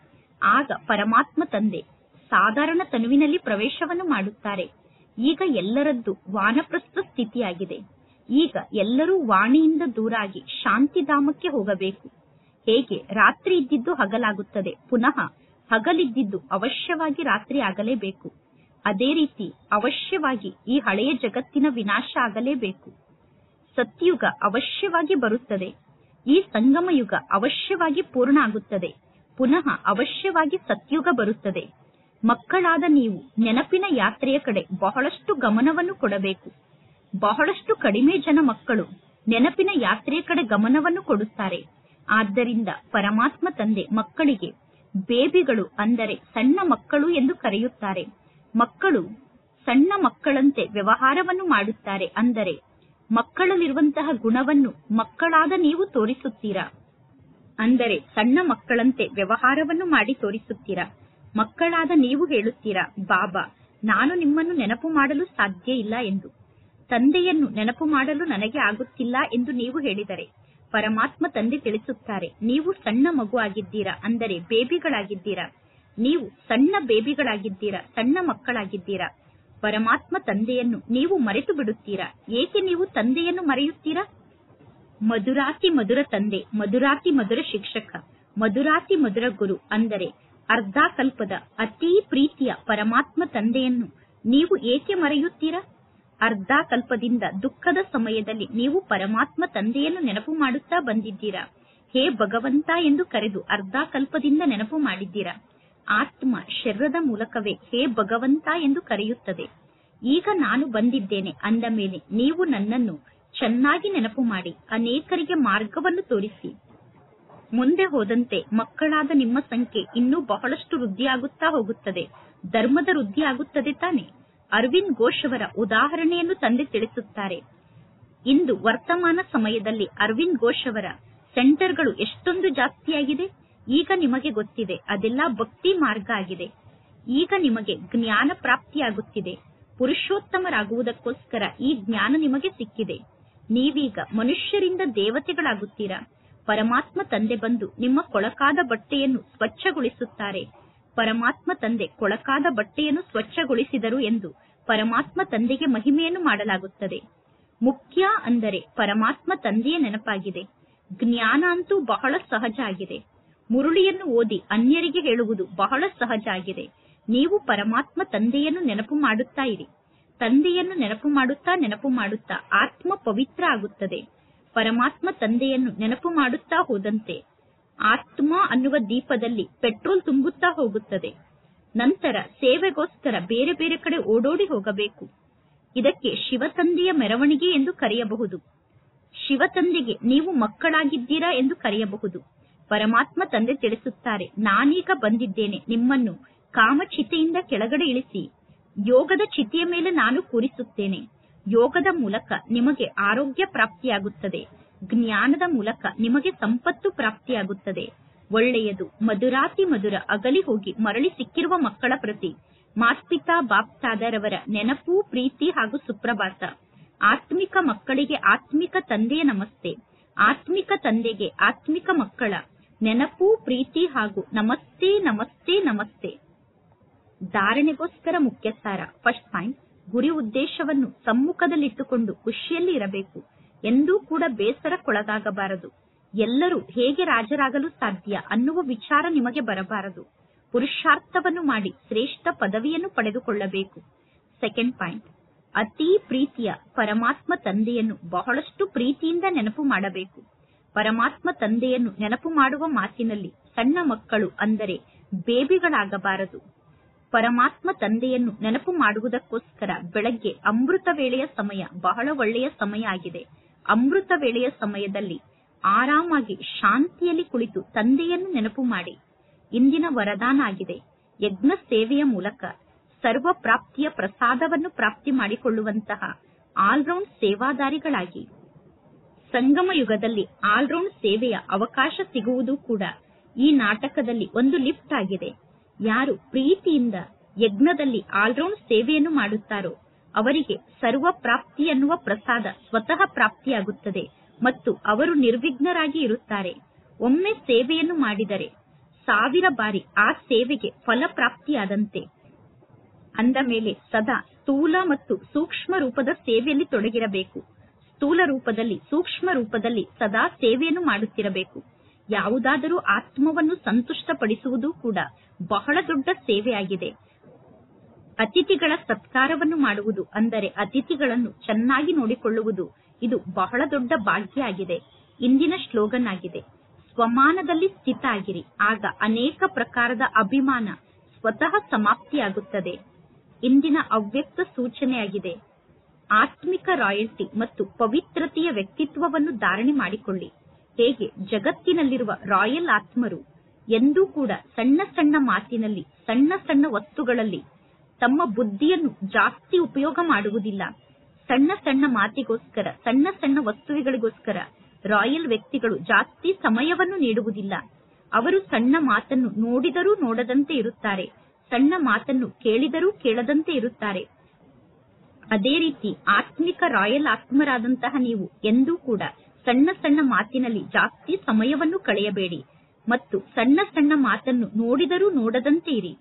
ಆಗ ಪರಮಾತ್ಮ ತಂದೆ ಸಾಧಾರಣ ತನುವಿನಲ್ಲಿ ಪ್ರವೇಶವನ್ನು ಮಾಡುತ್ತಾರೆ. ಈಗ ಎಲ್ಲರದ್ದು ವಾನಪ್ರಸ್ಥ ಸ್ಥಿತಿಯಾಗಿದೆ. ಈಗ ಎಲ್ಲರೂ ವಾಣಿಯಿಂದ ದೂರಾಗಿ ಶಾಂತಿಧಾಮಕ್ಕೆ ಹೋಗಬೇಕು. ಹೇಗೆ ರಾತ್ರಿ ಇದ್ದಿದ್ದು ಹಗಲಾಗುತ್ತದೆ, ಪುನಃ ಹಗಲಿದ್ದಿದ್ದು ಅವಶ್ಯವಾಗಿ ರಾತ್ರಿ ಆಗಲೇಬೇಕು. ಅದೇ ರೀತಿ ಅವಶ್ಯವಾಗಿ ಈ ಹಳೆಯ ಜಗತ್ತಿನ ವಿನಾಶ ಆಗಲೇಬೇಕು. ಸತ್ಯುಗ ಅವಶ್ಯವಾಗಿ ಬರುತ್ತದೆ. ಈ ಸಂಗಮ ಯುಗ ಅವಶ್ಯವಾಗಿ ಪೂರ್ಣ ಆಗುತ್ತದೆ. ಪುನಃ ಅವಶ್ಯವಾಗಿ ಸತ್ಯುಗ ಬರುತ್ತದೆ. ಮಕ್ಕಳಾದ ನೀವು ನೆನಪಿನ ಯಾತ್ರೆಯ ಕಡೆ ಬಹಳಷ್ಟು ಗಮನವನ್ನು ಕೊಡಬೇಕು. ಬಹಳಷ್ಟು ಕಡಿಮೆ ಜನ ಮಕ್ಕಳು ನೆನಪಿನ ಯಾತ್ರೆಯ ಕಡೆ ಗಮನವನ್ನು ಕೊಡುತ್ತಾರೆ. ಆದ್ದರಿಂದ ಪರಮಾತ್ಮ ತಂದೆ ಮಕ್ಕಳಿಗೆ ಬೇಬಿಗಳು ಅಂದರೆ ಸಣ್ಣ ಮಕ್ಕಳು ಎಂದು ಕರೆಯುತ್ತಾರೆ. ಮಕ್ಕಳು ಸಣ್ಣ ಮಕ್ಕಳಂತೆ ವ್ಯವಹಾರವನ್ನು ಮಾಡುತ್ತಾರೆ. ಅಂದರೆ ಮಕ್ಕಳಲ್ಲಿರುವಂತಹ ಗುಣವನ್ನು ಮಕ್ಕಳಾದ ನೀವು ತೋರಿಸುತ್ತೀರಾ. ಅಂದರೆ ಸಣ್ಣ ಮಕ್ಕಳಂತೆ ವ್ಯವಹಾರವನ್ನು ಮಾಡಿ ತೋರಿಸುತ್ತೀರಾ. ಮಕ್ಕಳಾದ ನೀವು ಹೇಳುತ್ತೀರಾ, ಬಾಬಾ, ನಾನು ನಿಮ್ಮನ್ನು ನೆನಪು ಮಾಡಲು ಸಾಧ್ಯ ಇಲ್ಲ ಎಂದು. ತಂದೆಯನ್ನು ನೆನಪು ಮಾಡಲು ನನಗೆ ಆಗುತ್ತಿಲ್ಲ ಎಂದು ನೀವು ಹೇಳಿದರೆ ಪರಮಾತ್ಮ ತಂದೆ ತಿಳಿಸುತ್ತಾರೆ, ನೀವು ಸಣ್ಣ ಮಗು ಆಗಿದ್ದೀರಾ. ಅಂದರೆ ಬೇಬಿಗಳಾಗಿದ್ದೀರಾ. ನೀವು ಸಣ್ಣ ಬೇಬಿಗಳಾಗಿದ್ದೀರಾ, ಸಣ್ಣ ಮಕ್ಕಳಾಗಿದ್ದೀರಾ. ಪರಮಾತ್ಮ ತಂದೆಯನ್ನು ನೀವು ಮರೆತು ಬಿಡುತ್ತೀರಾ. ಏಕೆ ನೀವು ತಂದೆಯನ್ನು ಮರೆಯುತ್ತೀರಾ? ಮಧುರಾತಿ ಮಧುರ ತಂದೆ, ಮಧುರಾತಿ ಮಧುರ ಶಿಕ್ಷಕ, ಮಧುರಾತಿ ಮಧುರ ಗುರು. ಅಂದರೆ ಅರ್ಧ ಕಲ್ಪದ ಅತೀ ಪ್ರೀತಿಯ ಪರಮಾತ್ಮ ತಂದೆಯನ್ನು ನೀವು ಏಕೆ ಮರೆಯುತ್ತೀರಾ? ಅರ್ಧ ಕಲ್ಪದಿಂದ ದುಃಖದ ಸಮಯದಲ್ಲಿ ನೀವು ಪರಮಾತ್ಮ ತಂದೆಯನ್ನು ನೆನಪು ಮಾಡುತ್ತಾ ಬಂದಿದ್ದೀರಾ. ಹೇ ಭಗವಂತ ಎಂದು ಕರೆದು ಅರ್ಧ ಕಲ್ಪದಿಂದ ನೆನಪು ಮಾಡಿದ್ದೀರಾ. ಆತ್ಮ ಶರೀರದ ಮೂಲಕವೇ ಹೇ ಭಗವಂತ ಎಂದು ಕರೆಯುತ್ತದೆ. ಈಗ ನಾನು ಬಂದಿದ್ದೇನೆ ಅಂದ ಮೇಲೆ ನೀವು ನನ್ನನ್ನು ಚೆನ್ನಾಗಿ ನೆನಪು ಮಾಡಿ ಅನೇಕರಿಗೆ ಮಾರ್ಗವನ್ನು ತೋರಿಸಿ. ಮುಂದೆ ಹೋದಂತೆ ಮಕ್ಕಳಾದ ನಿಮ್ಮ ಸಂಖ್ಯೆ ಇನ್ನೂ ಬಹಳಷ್ಟು ವೃದ್ಧಿಯಾಗುತ್ತಾ ಹೋಗುತ್ತದೆ. ಧರ್ಮದ ವೃದ್ಧಿ ಆಗುತ್ತದೆ ತಾನೆ. ಅರವಿಂದ್ ಘೋಷ್ ಅವರ ಉದಾಹರಣೆಯನ್ನು ತಂದೆ ತಿಳಿಸುತ್ತಾರೆ. ಇಂದು ವರ್ತಮಾನ ಸಮಯದಲ್ಲಿ ಅರವಿಂದ್ ಘೋಷ್ ಅವರ ಸೆಂಟರ್ಗಳು ಎಷ್ಟೊಂದು ಜಾಸ್ತಿಯಾಗಿದೆ. ಈಗ ನಿಮಗೆ ಗೊತ್ತಿದೆ, ಅದೆಲ್ಲ ಭಕ್ತಿ ಮಾರ್ಗ ಆಗಿದೆ. ಈಗ ನಿಮಗೆ ಜ್ಞಾನ ಪ್ರಾಪ್ತಿಯಾಗುತ್ತಿದೆ. ಪುರುಷೋತ್ತಮರಾಗುವುದಕ್ಕೋಸ್ಕರ ಈ ಜ್ಞಾನ ನಿಮಗೆ ಸಿಕ್ಕಿದೆ. ನೀವೀಗ ಮನುಷ್ಯರಿಂದ ದೇವತೆಗಳಾಗುತ್ತೀರಾ. ಪರಮಾತ್ಮ ತಂದೆ ಬಂದು ನಿಮ್ಮ ಕೊಳಕಾದ ಬಟ್ಟೆಯನ್ನು ಸ್ವಚ್ಛಗೊಳಿಸುತ್ತಾರೆ. ಪರಮಾತ್ಮ ತಂದೆ ಕೊಳಕಾದ ಬಟ್ಟೆಯನ್ನು ಸ್ವಚ್ಛಗೊಳಿಸಿದರು ಎಂದು ಪರಮಾತ್ಮ ತಂದೆಗೆ ಮಹಿಮೆಯನ್ನು ಮಾಡಲಾಗುತ್ತದೆ. ಮುಖ್ಯ ಅಂದರೆ ಪರಮಾತ್ಮ ತಂದೆಯ ನೆನಪಾಗಿದೆ. ಜ್ಞಾನ ಅಂತೂ ಬಹಳ ಸಹಜ ಆಗಿದೆ. ಮುರುಳಿಯನ್ನು ಓದಿ ಅನ್ಯರಿಗೆ ಹೇಳುವುದು ಬಹಳ ಸಹಜ ಆಗಿದೆ. ನೀವು ಪರಮಾತ್ಮ ತಂದೆಯನ್ನು ನೆನಪು ಮಾಡುತ್ತಾ ಇರಿ. ತಂದೆಯನ್ನು ನೆನಪು ಮಾಡುತ್ತಾ ಆತ್ಮ ಪವಿತ್ರ ಆಗುತ್ತದೆ. ಪರಮಾತ್ಮ ತಂದೆಯನ್ನು ನೆನಪು ಮಾಡುತ್ತಾ ಹೋದಂತೆ ಆತ್ಮ ಅನ್ನುವ ದೀಪದಲ್ಲಿ ಪೆಟ್ರೋಲ್ ತುಂಬುತ್ತಾ ಹೋಗುತ್ತದೆ. ನಂತರ ಸೇವೆಗೋಸ್ಕರ ಬೇರೆ ಬೇರೆ ಕಡೆ ಓಡೋಡಿ ಹೋಗಬೇಕು. ಇದಕ್ಕೆ ಶಿವತಂದೆಯ ಮೆರವಣಿಗೆ ಎಂದು ಕರೆಯಬಹುದು. ಶಿವತಂದೆಗೆ ನೀವು ಮಕ್ಕಳಾಗಿದ್ದೀರಾ ಎಂದು ಕರೆಯಬಹುದು. ಪರಮಾತ್ಮ ತಂದೆ ತಿಳಿಸುತ್ತಾರೆ, ನಾನೀಗ ಬಂದಿದ್ದೇನೆ. ನಿಮ್ಮನ್ನು ಕಾಮಚಿತೆಯಿಂದ ಕೆಳಗಡೆ ಇಳಿಸಿ ಯೋಗದ ಚಿತೆಯ ಮೇಲೆ ನಾನು ಕೂರಿಸುತ್ತೇನೆ. ಯೋಗದ ಮೂಲಕ ನಿಮಗೆ ಆರೋಗ್ಯ ಪ್ರಾಪ್ತಿಯಾಗುತ್ತದೆ. ಜ್ಞಾನದ ಮೂಲಕ ನಿಮಗೆ ಸಂಪತ್ತು ಪ್ರಾಪ್ತಿಯಾಗುತ್ತದೆ. ಒಳ್ಳೆಯದು. ಮಧುರಾತಿ ಮಧುರ ಅಗಲಿ ಹೋಗಿ ಮರಳಿ ಸಿಕ್ಕಿರುವ ಮಕ್ಕಳ ಪ್ರತಿ ಮಾಸ್ಪಿತಾ ಬಾಪ್ತಾದರವರ ನೆನಪು, ಪ್ರೀತಿ ಹಾಗೂ ಸುಪ್ರಭಾತ. ಆತ್ಮಿಕ ಮಕ್ಕಳಿಗೆ ಆತ್ಮಿಕ ತಂದೆಯ ನಮಸ್ತೆ. ಆತ್ಮಿಕ ತಂದೆಗೆ ಆತ್ಮಿಕ ಮಕ್ಕಳ ನೆನಪು, ಪ್ರೀತಿ ಹಾಗೂ ನಮಸ್ತೆ ನಮಸ್ತೆ ನಮಸ್ತೆ. ಧಾರಣೆಗೋಸ್ಕರ ಮುಖ್ಯ ಸಾರ. ಫಸ್ಟ್ ಪಾಯಿಂಟ್, ಗುರಿ ಉದ್ದೇಶವನ್ನು ಸಮ್ಮುಖದಲ್ಲಿಟ್ಟುಕೊಂಡು ಖುಷಿಯಲ್ಲಿ ಇರಬೇಕು. ಎಂದೂ ಕೂಡ ಬೇಸರಕ್ಕೊಳಗಾಗಬಾರದು. ಎಲ್ಲರೂ ಹೇಗೆ ರಾಜರಾಗಲು ಸಾಧ್ಯ ಅನ್ನುವ ವಿಚಾರ ನಿಮಗೆ ಬರಬಾರದು. ಪುರುಷಾರ್ಥವನ್ನು ಮಾಡಿ ಶ್ರೇಷ್ಠ ಪದವಿಯನ್ನು ಪಡೆದುಕೊಳ್ಳಬೇಕು. ಸೆಕೆಂಡ್ ಪಾಯಿಂಟ್, ಅತೀ ಪ್ರೀತಿಯ ಪರಮಾತ್ಮ ತಂದೆಯನ್ನು ಬಹಳಷ್ಟು ಪ್ರೀತಿಯಿಂದ ನೆನಪು ಮಾಡಬೇಕು. ಪರಮಾತ್ಮ ತಂದೆಯನ್ನು ನೆನಪು ಮಾಡುವ ಮಾತಿನಲ್ಲಿ ಸಣ್ಣ ಮಕ್ಕಳು ಅಂದರೆ ಬೇಬಿಗಳಾಗಬಾರದು. ಪರಮಾತ್ಮ ತಂದೆಯನ್ನು ನೆನಪು ಮಾಡುವುದಕ್ಕೋಸ್ಕರ ಬೆಳಗ್ಗೆ ಅಮೃತ ವೇಳೆಯ ಸಮಯ ಬಹಳ ಒಳ್ಳೆಯ ಸಮಯ ಆಗಿದೆ. ಅಮೃತ ವೇಳೆಯ ಸಮಯದಲ್ಲಿ ಆರಾಮಾಗಿ ಶಾಂತಿಯಲ್ಲಿ ಕುಳಿತು ತಂದೆಯನ್ನು ನೆನಪು ಮಾಡಿ. ಇಂದಿನ ವರದಾನ ಆಗಿದೆ, ಯಜ್ಞ ಸೇವೆಯ ಮೂಲಕ ಸರ್ವ ಪ್ರಾಪ್ತಿಯ ಪ್ರಸಾದವನ್ನು ಪ್ರಾಪ್ತಿ ಮಾಡಿಕೊಳ್ಳುವಂತಹ ಆಲ್ರೌಂಡ್ ಸೇವಾದಾರಿಗಳಾಗಿ. ಸಂಗಮ ಯುಗದಲ್ಲಿ ಆಲ್ರೌಂಡ್ ಸೇವೆಯ ಅವಕಾಶ ಸಿಗುವುದು ಕೂಡ ಈ ನಾಟಕದಲ್ಲಿ ಒಂದು ಲಿಫ್ಟ್ ಆಗಿದೆ. ಯಾರು ಪ್ರೀತಿಯಿಂದ ಯಜ್ಞದಲ್ಲಿ ಆಲ್ರೌಂಡ್ ಸೇವೆಯನ್ನು ಮಾಡುತ್ತಾರೋ ಅವರಿಗೆ ಸರ್ವ ಪ್ರಾಪ್ತಿ ಎನ್ನುವ ಪ್ರಸಾದ ಸ್ವತಃ ಪ್ರಾಪ್ತಿಯಾಗುತ್ತದೆ ಮತ್ತು ಅವರು ನಿರ್ವಿಘ್ನರಾಗಿ ಇರುತ್ತಾರೆ. ಒಮ್ಮೆ ಸೇವೆಯನ್ನು ಮಾಡಿದರೆ 1000 ಬಾರಿ ಆ ಸೇವೆಗೆ ಫಲಪ್ರಾಪ್ತಿಯಾದಂತೆ. ಅಂದ ಮೇಲೆ ಸದಾ ಸ್ಥೂಲ ಮತ್ತು ಸೂಕ್ಷ್ಮ ರೂಪದ ಸೇವೆಯಲ್ಲಿ ತೊಡಗಿರಬೇಕು. ಸ್ಥೂಲ ರೂಪದಲ್ಲಿ, ಸೂಕ್ಷ್ಮ ರೂಪದಲ್ಲಿ ಸದಾ ಸೇವೆಯನ್ನು ಮಾಡುತ್ತಿರಬೇಕು. ಯಾವುದಾದರೂ ಆತ್ಮವನ್ನು ಸಂತುಷ್ಟಪಡಿಸುವುದು ಕೂಡ ಬಹಳ ದೊಡ್ಡ ಸೇವೆಯಾಗಿದೆ. ಅತಿಥಿಗಳ ಸತ್ಕಾರವನ್ನು ಮಾಡುವುದು ಅಂದರೆ ಅತಿಥಿಗಳನ್ನು ಚೆನ್ನಾಗಿ ನೋಡಿಕೊಳ್ಳುವುದು, ಇದು ಬಹಳ ದೊಡ್ಡ ಭಾಗ್ಯ ಆಗಿದೆ. ಇಂದಿನ ಸ್ಲೋಗನ್ ಆಗಿದೆ, ಸ್ವಮಾನದಲ್ಲಿ ಸ್ಥಿತ ಆಗಿರಿ, ಆಗ ಅನೇಕ ಪ್ರಕಾರದ ಅಭಿಮಾನ ಸ್ವತಃ ಸಮಾಪ್ತಿಯಾಗುತ್ತದೆ. ಇಂದಿನ ಅವ್ಯಕ್ತ ಸೂಚನೆಯಾಗಿದೆ, ಆತ್ಮಿಕ ರಾಯಲ್ಟಿ ಮತ್ತು ಪವಿತ್ರತೆಯ ವ್ಯಕ್ತಿತ್ವವನ್ನು ಧಾರಣೆ ಮಾಡಿಕೊಳ್ಳಿ. ಹೇಗೆ ಜಗತ್ತಿನಲ್ಲಿರುವ ರಾಯಲ್ ಆತ್ಮರು ಎಂದೂ ಕೂಡ ಸಣ್ಣ ಸಣ್ಣ ಮಾತಿನಲ್ಲಿ, ಸಣ್ಣ ಸಣ್ಣ ವಸ್ತುಗಳಲ್ಲಿ ತಮ್ಮ ಬುದ್ಧಿಯನ್ನು ಜಾಸ್ತಿ ಉಪಯೋಗ ಮಾಡುವುದಿಲ್ಲ. ಸಣ್ಣ ಸಣ್ಣ ಮಾತಿಗೋಸ್ಕರ, ಸಣ್ಣ ಸಣ್ಣ ವಸ್ತುಗಳಿಗೋಸ್ಕರ ರಾಯಲ್ ವ್ಯಕ್ತಿಗಳು ಜಾಸ್ತಿ ಸಮಯವನ್ನು ನೀಡುವುದಿಲ್ಲ. ಅವರು ಸಣ್ಣ ಮಾತನ್ನು ನೋಡಿದರೂ ನೋಡದಂತೆ ಇರುತ್ತಾರೆ, ಸಣ್ಣ ಮಾತನ್ನು ಕೇಳಿದರೂ ಕೇಳದಂತೆ ಇರುತ್ತಾರೆ. ಅದೇ ರೀತಿ ಆತ್ಮಿಕ ರಾಯಲ್ ಆತ್ಮರಾದಂತಹ ನೀವು ಎಂದೂ ಕೂಡ ಸಣ್ಣ ಸಣ್ಣ ಮಾತಿನಲ್ಲಿ ಜಾಸ್ತಿ ಸಮಯವನ್ನು ಕಳೆಯಬೇಡಿ ಮತ್ತು ಸಣ್ಣ ಸಣ್ಣ ಮಾತನ್ನು ನೋಡಿದರೂ ನೋಡದಂತೆ ಇರಿ.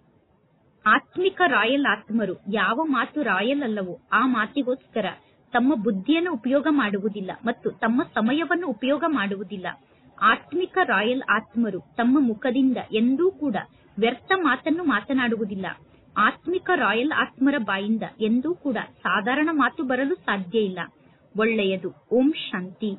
ಆತ್ಮಿಕ ರಾಯಲ್ ಆತ್ಮರು ಯಾವ ಮಾತು ರಾಯಲ್ ಅಲ್ಲವೋ ಆ ಮಾತಿಗೋಸ್ಕರ ತಮ್ಮ ಬುದ್ಧಿಯನ್ನು ಉಪಯೋಗ ಮಾಡುವುದಿಲ್ಲ ಮತ್ತು ತಮ್ಮ ಸಮಯವನ್ನು ಉಪಯೋಗ ಮಾಡುವುದಿಲ್ಲ. ಆತ್ಮಿಕ ರಾಯಲ್ ಆತ್ಮರು ತಮ್ಮ ಮುಖದಿಂದ ಎಂದೂ ಕೂಡ ವ್ಯರ್ಥ ಮಾತನ್ನು ಮಾತನಾಡುವುದಿಲ್ಲ. ಆತ್ಮಿಕ ರಾಯಲ್ ಆತ್ಮರ ಬಾಯಿಂದ ಎಂದೂ ಕೂಡ ಸಾಧಾರಣ ಮಾತು ಬರಲು ಸಾಧ್ಯ ಇಲ್ಲ. ಒಳ್ಳೆಯದು. ಓಂ ಶಾಂತಿ.